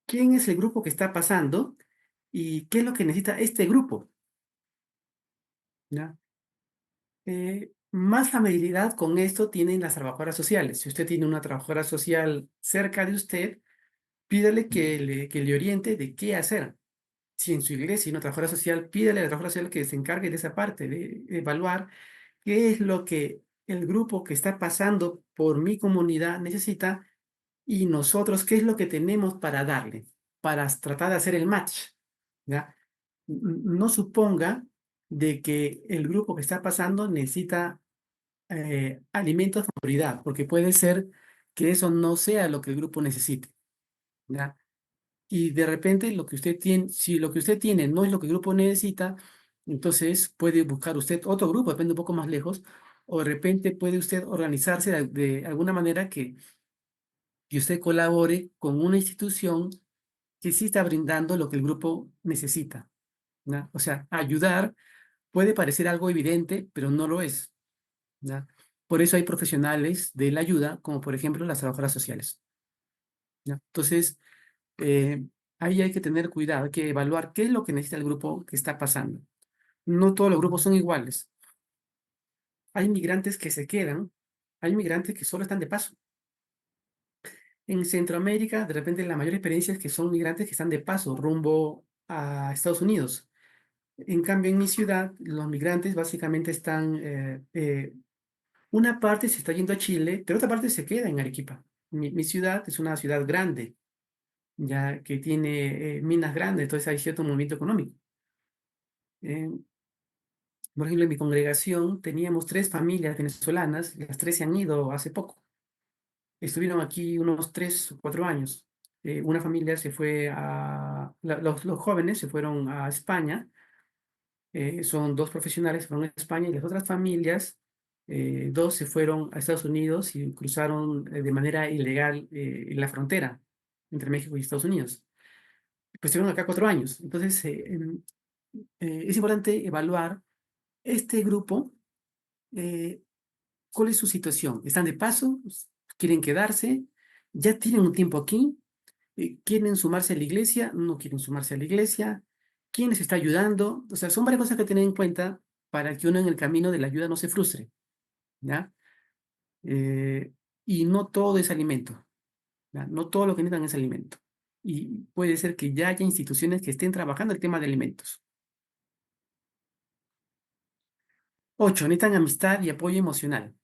quién es el grupo que está pasando y qué es lo que necesita este grupo, ¿ya? Más familiaridad con esto tienen las trabajadoras sociales. Si usted tiene una trabajadora social cerca de usted, pídale que le oriente de qué hacer. Si en su iglesia hay una trabajadora social, pídale a la trabajadora social que se encargue de esa parte, de evaluar qué es lo que el grupo que está pasando por mi comunidad necesita y nosotros qué es lo que tenemos para darle, para tratar de hacer el match, ¿ya? No suponga de que el grupo que está pasando necesita alimentos de prioridad, porque puede ser que eso no sea lo que el grupo necesite, ¿ya? Y de repente lo que usted tiene, si lo que usted tiene no es lo que el grupo necesita, entonces puede buscar usted otro grupo, depende un poco más lejos, o de repente puede usted organizarse de alguna manera que usted colabore con una institución que sí está brindando lo que el grupo necesita, ¿ya? O sea, ayudar puede parecer algo evidente, pero no lo es, ¿ya? Por eso hay profesionales de la ayuda, como por ejemplo las trabajadoras sociales, ¿ya? Entonces, ahí hay que tener cuidado, hay que evaluar qué es lo que necesita el grupo que está pasando. No todos los grupos son iguales. Hay migrantes que se quedan, hay migrantes que solo están de paso. En Centroamérica, de repente, la mayor experiencia es que son migrantes que están de paso rumbo a Estados Unidos. En cambio, en mi ciudad, los migrantes básicamente están, una parte se está yendo a Chile, pero otra parte se queda en Arequipa. Mi ciudad es una ciudad grande, ya que tiene minas grandes, entonces hay cierto movimiento económico. Eh, por ejemplo, en mi congregación teníamos 3 familias venezolanas, las 3 se han ido hace poco. Estuvieron aquí unos 3 o 4 años. Una familia se fue los jóvenes se fueron a España, son 2 profesionales, se fueron a España y las otras familias, 2 se fueron a Estados Unidos y cruzaron de manera ilegal en la frontera entre México y Estados Unidos. Pues estuvieron acá 4 años. Entonces, es importante evaluar este grupo, cuál es su situación. ¿Están de paso? ¿Quieren quedarse? ¿Ya tienen un tiempo aquí? ¿Quieren sumarse a la iglesia? ¿No quieren sumarse a la iglesia? ¿Quién les está ayudando? O sea, son varias cosas que tener en cuenta para que uno en el camino de la ayuda no se frustre, ¿ya? Y no todo es alimento, ¿ya? No todo lo que necesitan es alimento. Y puede ser que ya haya instituciones que estén trabajando el tema de alimentos. 8, necesitan amistad y apoyo emocional.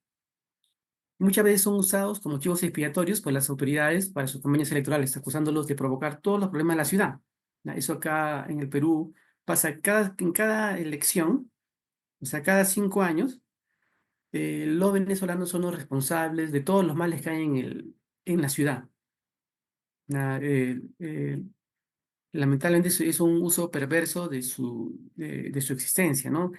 Muchas veces son usados como chivos expiatorios por las autoridades para sus campañas electorales, acusándolos de provocar todos los problemas de la ciudad. ¿Ya? Eso acá en el Perú pasa en cada elección, o sea, cada 5 años, los venezolanos son los responsables de todos los males que hay en la ciudad. ¿Ya? Lamentablemente es un uso perverso de su existencia, ¿no?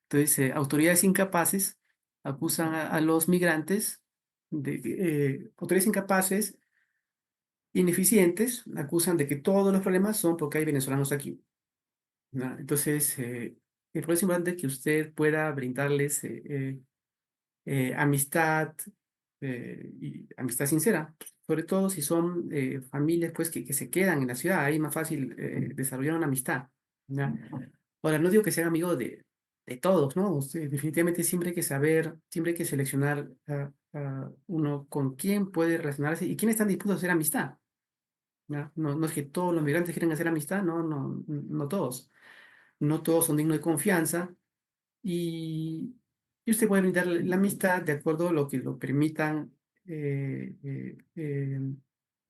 Entonces, autoridades incapaces acusan a los migrantes, autoridades incapaces ineficientes acusan de que todos los problemas son porque hay venezolanos aquí, ¿no? Entonces, es por eso importante que usted pueda brindarles amistad y amistad sincera, sobre todo si son familias pues que se quedan en la ciudad, ahí es más fácil desarrollar una amistad, ¿ya? Ahora, no digo que sea amigo de todos, ¿no? Usted, definitivamente siempre hay que saber, siempre hay que seleccionar a uno con quién puede relacionarse y quién están dispuestos a hacer amistad, ¿ya? No, no es que todos los migrantes quieren hacer amistad, no, no, no todos. No todos son dignos de confianza y, y usted puede brindar la amistad de acuerdo a lo que lo permitan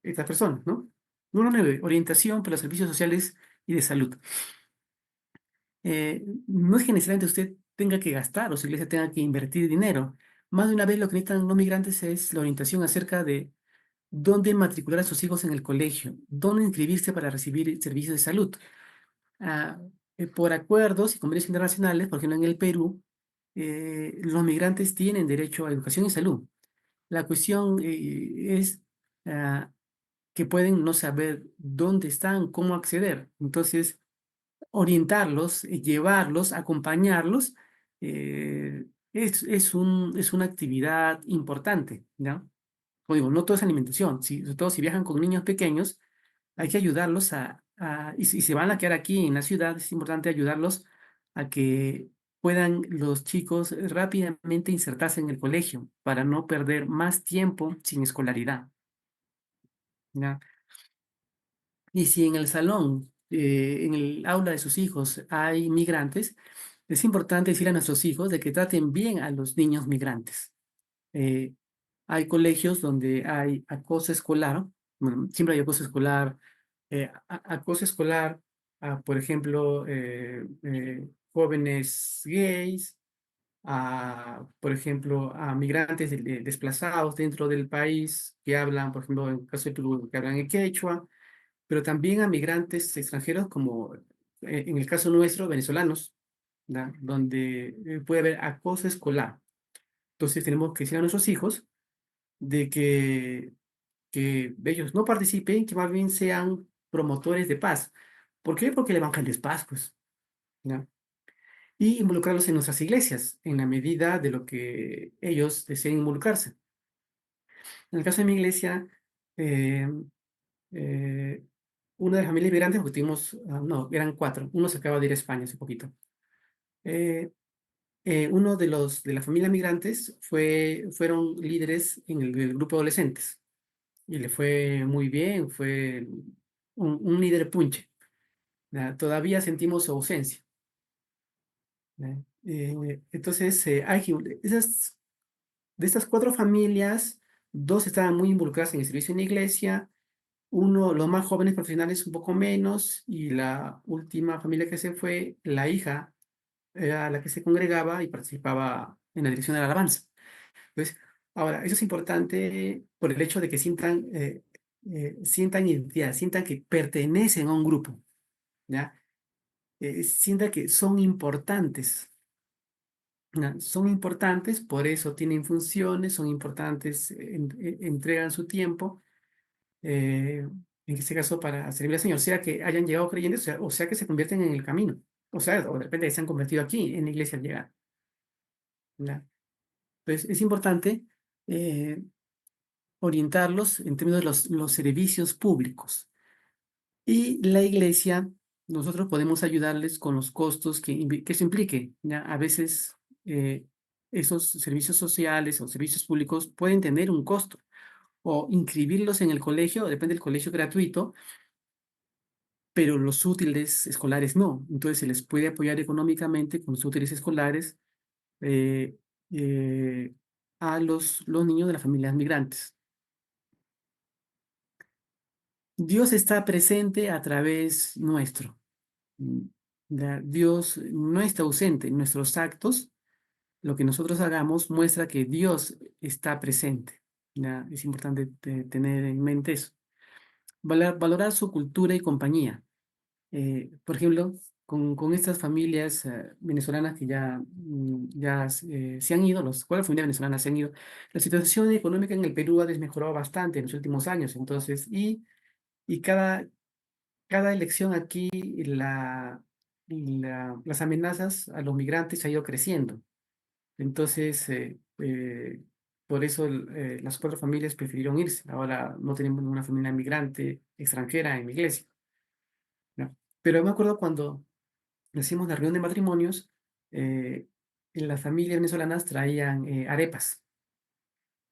estas personas, ¿no? Número 9, orientación para los servicios sociales y de salud. No es que necesariamente usted tenga que gastar o su iglesia tenga que invertir dinero. Más de una vez lo que necesitan los migrantes es la orientación acerca de dónde matricular a sus hijos en el colegio, dónde inscribirse para recibir servicios de salud. Ah, por acuerdos y convenios internacionales, por ejemplo, en el Perú, los migrantes tienen derecho a educación y salud. La cuestión es que pueden no saber dónde están, cómo acceder. Entonces, orientarlos, llevarlos, acompañarlos, es una actividad importante, ¿no? Como digo, no todo es alimentación, sobre todo si viajan con niños pequeños, hay que ayudarlos y si se van a quedar aquí en la ciudad, es importante ayudarlos a que puedan los chicos rápidamente insertarse en el colegio para no perder más tiempo sin escolaridad, ¿ya? Y si en el salón, en el aula de sus hijos hay migrantes, es importante decir a nuestros hijos de que traten bien a los niños migrantes. Eh, Hay colegios donde hay acoso escolar, bueno, siempre hay acoso escolar, acoso escolar a, por ejemplo, jóvenes gays, por ejemplo, a migrantes desplazados dentro del país que hablan, por ejemplo, en el caso de Perú, que hablan en quechua, pero también a migrantes extranjeros como en el caso nuestro, venezolanos, ¿ya? Donde puede haber acoso escolar. Entonces tenemos que decir a nuestros hijos de que ellos no participen, que más bien sean promotores de paz. ¿Por qué? Porque el evangelio es paz, pues, ¿ya? Y involucrarlos en nuestras iglesias, en la medida de lo que ellos deseen involucrarse. En el caso de mi iglesia, eh, eh, una de las familias migrantes, porque tuvimos, no, eran 4, uno se acaba de ir a España hace poquito. Uno de la familia migrantes fueron líderes en el grupo de adolescentes y le fue muy bien, fue un líder punche. ¿Ya? Todavía sentimos su ausencia. ¿Ya? Entonces, de estas 4 familias, 2 estaban muy involucradas en el servicio en la iglesia, uno, los más jóvenes profesionales un poco menos, y la última familia que se fue, la hija era la que se congregaba y participaba en la dirección de la alabanza. Entonces, ahora, eso es importante por el hecho de que sientan identidad, sientan que pertenecen a un grupo, ¿ya? Sientan que son importantes, ¿ya? Son importantes, por eso tienen funciones, son importantes, entregan su tiempo, en este caso para servir al Señor, sea que hayan llegado creyentes, o sea que se convierten en el camino, o de repente se han convertido aquí en la iglesia al llegar, ¿ya? Entonces, es importante eh, orientarlos en términos de los servicios públicos. Y la iglesia, nosotros podemos ayudarles con los costos que eso implique, ¿ya? A veces esos servicios sociales o servicios públicos pueden tener un costo. O inscribirlos en el colegio, depende del colegio gratuito, pero los útiles escolares no. Entonces se les puede apoyar económicamente con los útiles escolares eh, eh, a los niños de las familias migrantes. Dios está presente a través nuestro. Mm, Dios no está ausente en nuestros actos. Lo que nosotros hagamos muestra que Dios está presente. ¿Ya? Es importante tener en mente eso. Valorar su cultura y compañía. Por ejemplo, con estas familias venezolanas que ya se han ido, las 4 familias venezolanas se han ido, la situación económica en el Perú ha desmejorado bastante en los últimos años. Entonces, y y cada elección aquí, las amenazas a los migrantes ha ido creciendo. Entonces, por eso las 4 familias prefirieron irse. Ahora no tenemos ninguna familia migrante extranjera en mi iglesia, ¿no? Pero me acuerdo cuando hicimos la reunión de matrimonios, las familias venezolanas traían arepas,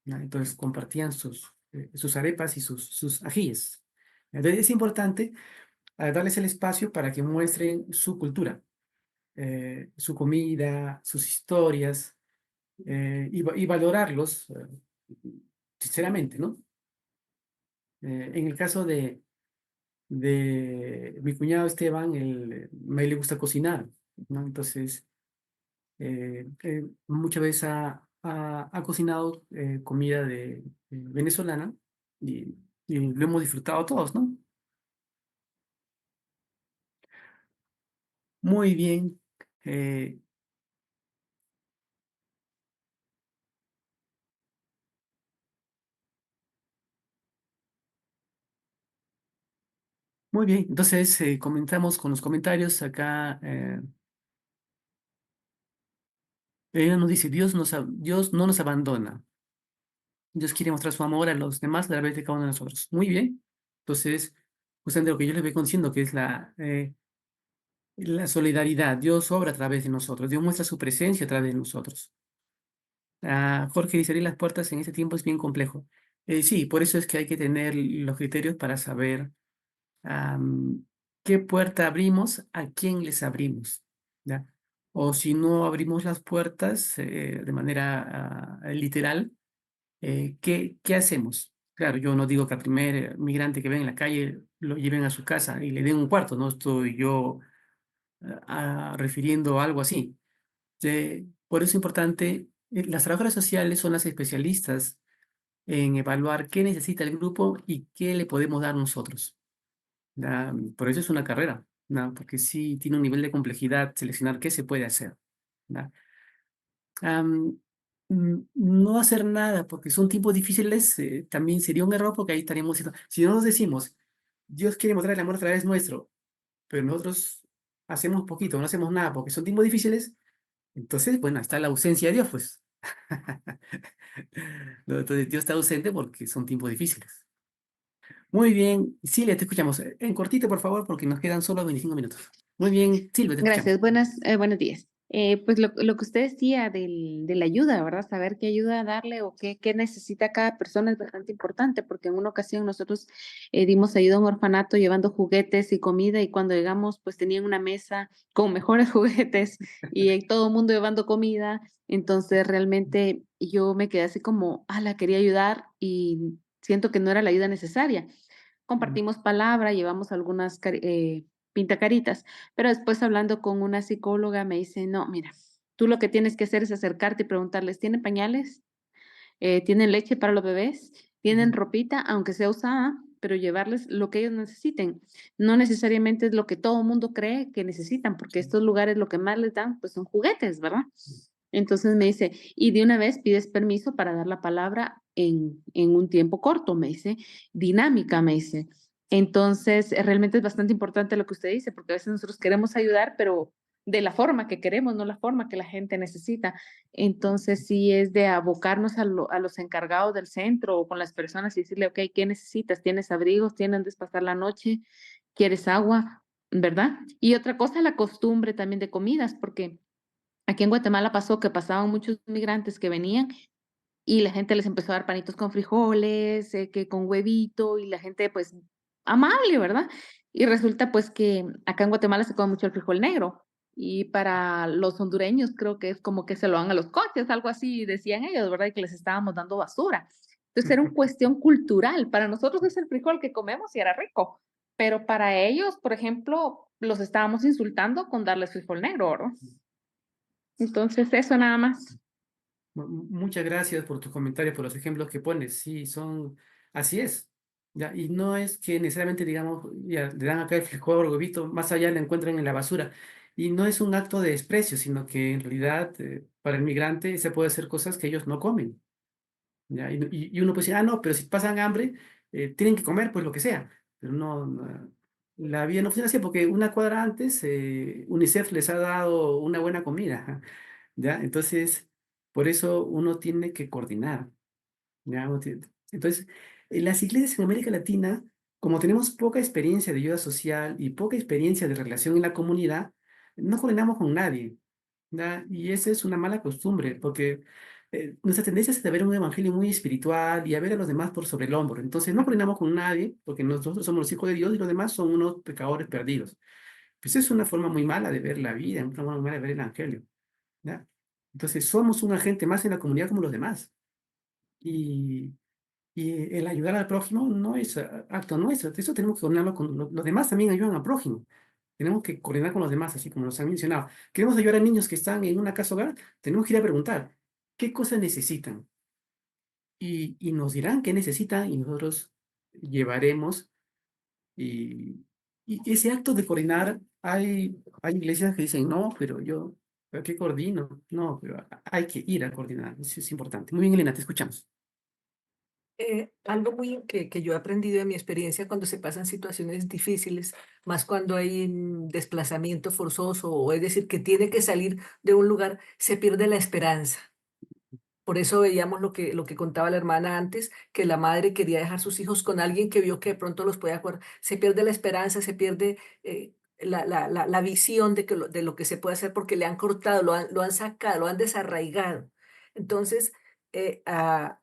¿no? Entonces compartían sus arepas y sus ajíes. Entonces es importante darles el espacio para que muestren su cultura, su comida, sus historias, y valorarlos, sinceramente, ¿no? En el caso de mi cuñado Esteban, a él le gusta cocinar, ¿no? Entonces, muchas veces ha cocinado comida venezolana y lo hemos disfrutado todos, ¿no? Muy bien. eh, Muy bien, entonces comenzamos con los comentarios. Acá ella nos dice, Dios no nos abandona. Dios quiere mostrar su amor a los demás a través de cada uno de nosotros. Muy bien. Entonces, justamente lo que yo les vengo diciendo, que es la solidaridad. Dios obra a través de nosotros. Dios muestra su presencia a través de nosotros. Jorge dice, abrir las puertas en este tiempo es bien complejo. Sí, por eso es que hay que tener los criterios para saber qué puerta abrimos, a quién les abrimos, ¿ya? O si no abrimos las puertas de manera literal, ¿qué hacemos? Claro, yo no digo que al primer migrante que ven en la calle lo lleven a su casa y le den un cuarto, no estoy yo refiriendo a algo así. Por eso es importante, las trabajadoras sociales son las especialistas en evaluar qué necesita el grupo y qué le podemos dar nosotros. Por eso es una carrera, ¿no? Porque sí tiene un nivel de complejidad seleccionar qué se puede hacer, ¿no? No hacer nada porque son tiempos difíciles también sería un error, porque ahí estaríamos diciendo, si no nos decimos, Dios quiere mostrar el amor a través nuestro, pero nosotros hacemos poquito, no hacemos nada porque son tiempos difíciles, entonces, bueno, está la ausencia de Dios, pues. No, entonces Dios está ausente porque son tiempos difíciles. Muy bien, Silvia, te escuchamos. En cortito, por favor, porque nos quedan solo 25 minutos. Muy bien, Silvia, te Gracias, escuchamos. buenos días. Pues lo que usted decía de la ayuda, ¿verdad? Saber qué ayuda darle o qué necesita cada persona es bastante importante, porque en una ocasión nosotros dimos ayuda a un orfanato llevando juguetes y comida, y cuando llegamos pues tenían una mesa con mejores juguetes y todo el mundo llevando comida. Entonces realmente yo me quedé así como, la quería ayudar y siento que no era la ayuda necesaria. Compartimos palabra, llevamos algunas pintacaritas, pero después hablando con una psicóloga me dice, no, mira, tú lo que tienes que hacer es acercarte y preguntarles, ¿tienen pañales? ¿Tienen leche para los bebés? ¿Tienen ropita, aunque sea usada? Pero llevarles lo que ellos necesiten. No necesariamente es lo que todo el mundo cree que necesitan, porque estos lugares lo que más les dan, pues son juguetes, ¿verdad? Entonces me dice, y de una vez pides permiso para dar la palabra en un tiempo corto, me dice, dinámica, me dice. Entonces, realmente es bastante importante lo que usted dice, porque a veces nosotros queremos ayudar, pero de la forma que queremos, no la forma que la gente necesita. Entonces, sí es de abocarnos a los encargados del centro o con las personas y decirle, ok, ¿qué necesitas? ¿Tienes abrigos? ¿Tienes donde pasar la noche? ¿Quieres agua? ¿Verdad? Y otra cosa, la costumbre también de comidas, porque aquí en Guatemala pasó que pasaban muchos migrantes que venían y la gente les empezó a dar panitos con frijoles, que con huevito, y la gente pues amable, ¿verdad? Y resulta pues que acá en Guatemala se come mucho el frijol negro, y para los hondureños creo que es como que se lo dan a los coches, algo así decían ellos, ¿verdad? Y que les estábamos dando basura. Entonces era una cuestión cultural. Para nosotros es el frijol que comemos y era rico, pero para ellos, por ejemplo, los estábamos insultando con darles frijol negro, ¿verdad? Entonces eso nada más. Muchas gracias por tus comentarios, por los ejemplos que pones. Sí, así es. ¿Ya? Y no es que necesariamente, digamos, ya, le dan acá el frijol o huevito, más allá lo encuentran en la basura. Y no es un acto de desprecio, sino que en realidad para el migrante se puede hacer cosas que ellos no comen. ¿Ya? Y uno puede decir, no, pero si pasan hambre, tienen que comer pues lo que sea. pero la vida no funciona así porque una cuadra antes UNICEF les ha dado una buena comida, ¿ya? Entonces, por eso uno tiene que coordinar, ¿ya? Entonces, en las iglesias en América Latina, como tenemos poca experiencia de ayuda social y poca experiencia de relación en la comunidad, no coordinamos con nadie, ¿ya? Y esa es una mala costumbre, porque nuestra tendencia es a ver un evangelio muy espiritual y a ver a los demás por sobre el hombro. Entonces no coordinamos con nadie, porque nosotros somos los hijos de Dios y los demás son unos pecadores perdidos. Pues es una forma muy mala de ver la vida, una forma muy mala de ver el evangelio, ¿ya? Entonces somos un agente más en la comunidad como los demás. Y, y el ayudar al prójimo no es acto nuestro, eso tenemos que coordinarlo con los demás, también ayudan al prójimo. Tenemos que coordinar con los demás, así como nos han mencionado. Queremos ayudar a niños que están en una casa hogar, tenemos que ir a preguntar qué cosas necesitan y nos dirán qué necesitan y nosotros llevaremos. Y ese acto de coordinar, hay iglesias que dicen, no, ¿pero qué coordino? No, pero hay que ir a coordinar, eso es importante. Muy bien, Elena, te escuchamos. Algo muy que yo he aprendido de mi experiencia cuando se pasan situaciones difíciles, más cuando hay desplazamiento forzoso, o es decir, que tiene que salir de un lugar, se pierde la esperanza. Por eso veíamos lo que contaba la hermana antes, que la madre quería dejar sus hijos con alguien que vio que de pronto los podía acordar. Se pierde la esperanza, se pierde la visión de lo que se puede hacer porque le han cortado, lo han sacado, lo han desarraigado. Entonces, eh, a,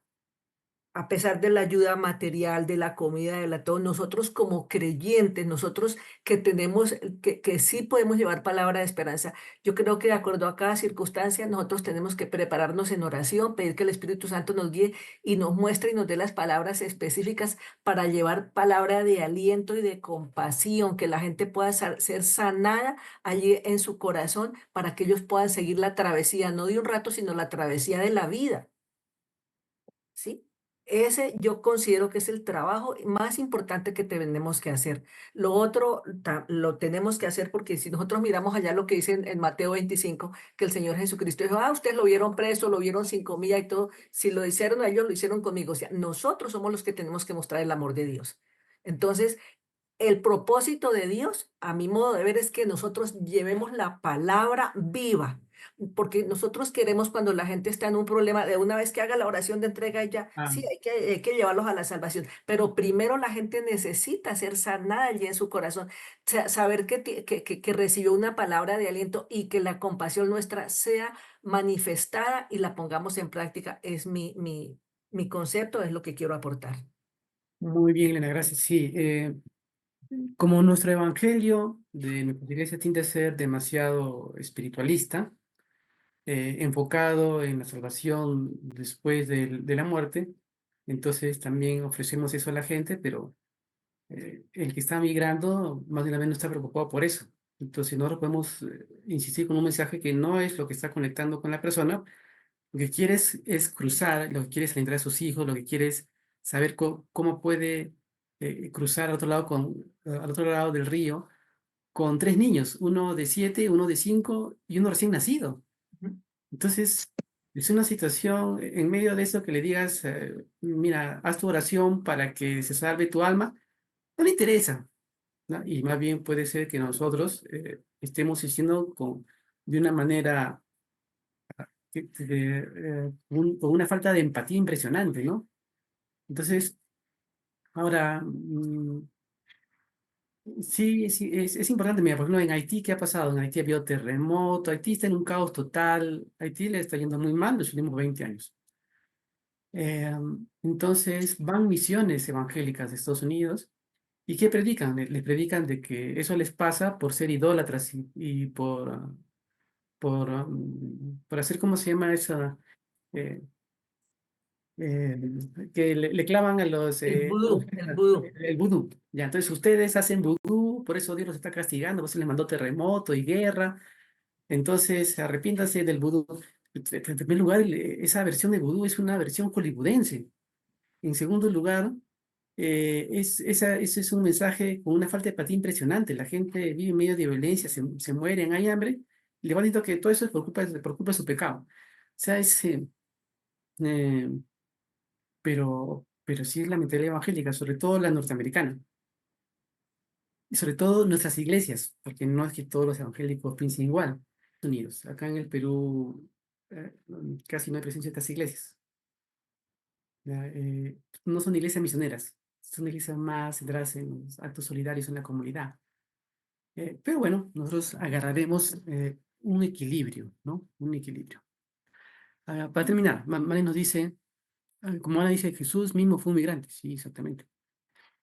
a pesar de la ayuda material, de la comida, de la todo, nosotros como creyentes, nosotros que tenemos, que sí podemos llevar palabra de esperanza, yo creo que de acuerdo a cada circunstancia, nosotros tenemos que prepararnos en oración, pedir que el Espíritu Santo nos guíe y nos muestre y nos dé las palabras específicas para llevar palabra de aliento y de compasión, que la gente pueda ser sanada allí en su corazón para que ellos puedan seguir la travesía, no de un rato, sino la travesía de la vida. ¿Sí? Ese yo considero que es el trabajo más importante que tenemos que hacer. Lo otro lo tenemos que hacer porque si nosotros miramos allá lo que dice en Mateo 25, que el Señor Jesucristo dijo, ustedes lo vieron preso, lo vieron sin comida y todo, si lo hicieron a ellos, lo hicieron conmigo. O sea, nosotros somos los que tenemos que mostrar el amor de Dios. Entonces, el propósito de Dios, a mi modo de ver, es que nosotros llevemos la palabra viva, porque nosotros queremos cuando la gente está en un problema, de una vez que haga la oración de entrega, ya, Ah, sí, hay que llevarlos a la salvación, pero primero la gente necesita ser sanada allí en su corazón, saber que recibió una palabra de aliento y que la compasión nuestra sea manifestada y la pongamos en práctica, es mi concepto, es lo que quiero aportar. muy bien, Elena, gracias. Sí, como nuestro evangelio de nuestra iglesia tiende a ser demasiado espiritualista, enfocado en la salvación después de la muerte, entonces también ofrecemos eso a la gente, pero el que está migrando más de una vez no está preocupado por eso. Entonces nosotros podemos insistir con un mensaje que no es lo que está conectando con la persona. Lo que quieres es cruzar, lo que quieres es alentar a sus hijos, lo que quieres saber cómo puede cruzar al otro lado, al otro lado del río con tres niños, uno de 7, uno de 5 y uno recién nacido. Ujú. Entonces, es una situación en medio de eso que le digas, mira, haz tu oración para que se salve tu alma, no le interesa, ¿no? Y más bien puede ser que nosotros estemos diciendo de una manera, con una falta de empatía impresionante, ¿no? Entonces, ahora, sí, sí, es importante. Mira, por ejemplo, en Haití, ¿qué ha pasado? En Haití ha habido terremoto, Haití está en un caos total, Haití le está yendo muy mal los últimos 20 años. Eh, entonces, van misiones evangélicas de Estados Unidos. ¿Y qué predican? Les predican de que eso les pasa por ser idólatras y por hacer, ¿cómo se llama esa? Eh, eh, que le clavan a los El vudú. el vudú. Ya, entonces ustedes hacen vudú, por eso Dios los está castigando, por eso les mandó terremoto y guerra. Entonces, arrepiéntanse del vudú. En primer lugar, esa versión de vudú es una versión hollywoodense. En segundo lugar, ese es un mensaje con una falta de empatía impresionante. La gente vive en medio de violencia, se mueren, hay hambre, y le van diciendo que todo eso es por culpa de su pecado. O sea, eh, pero sí es la mentalidad evangélica, sobre todo la norteamericana. y sobre todo nuestras iglesias, porque no es que todos los evangélicos piensen igual. Estados Unidos, acá en el Perú casi no hay presencia de estas iglesias. Ya, no son iglesias misioneras, son iglesias más centradas en los actos solidarios en la comunidad. Pero bueno, nosotros agarraremos un equilibrio, ¿no? Un equilibrio. Para terminar, Mane nos dice, como Ana dice, Jesús mismo fue un migrante. Sí, exactamente.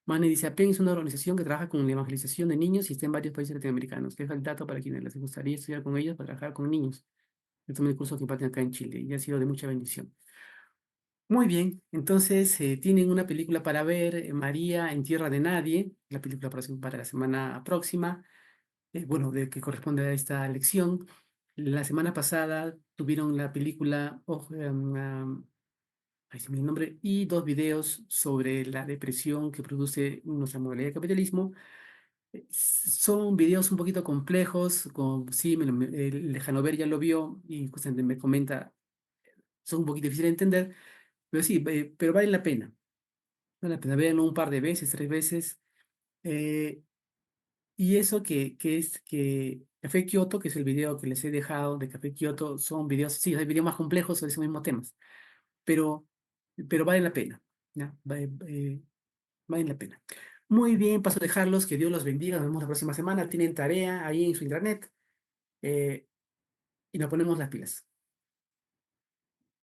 Mane dice, APEN es una organización que trabaja con la evangelización de niños y está en varios países latinoamericanos. Deja el dato para quienes les gustaría estudiar con ellos para trabajar con niños. Yo tomé el curso que imparten acá en Chile y ha sido de mucha bendición. Muy bien, entonces tienen una película para ver, María en Tierra de Nadie, la película para la semana próxima, bueno, de que corresponde a esta lección. La semana pasada tuvieron la película, ahí se me olvidó el nombre, y 2 videos sobre la depresión que produce nuestra modalidad de capitalismo. Son videos un poquito complejos, sí, el de Hanover ya lo vio y justamente me comenta, son un poquito difíciles de entender, pero sí, pero vale la pena. Vale la pena verlo un par de veces, 3 veces. eh, y eso que es que Café Kioto, que es el video que les he dejado de Café Kioto, son videos, sí, hay videos más complejos sobre esos mismos temas, pero, pero vale la pena, ¿ya? Vale la pena. Muy bien, paso a dejarlos, que Dios los bendiga, nos vemos la próxima semana, tienen tarea ahí en su intranet y nos ponemos las pilas.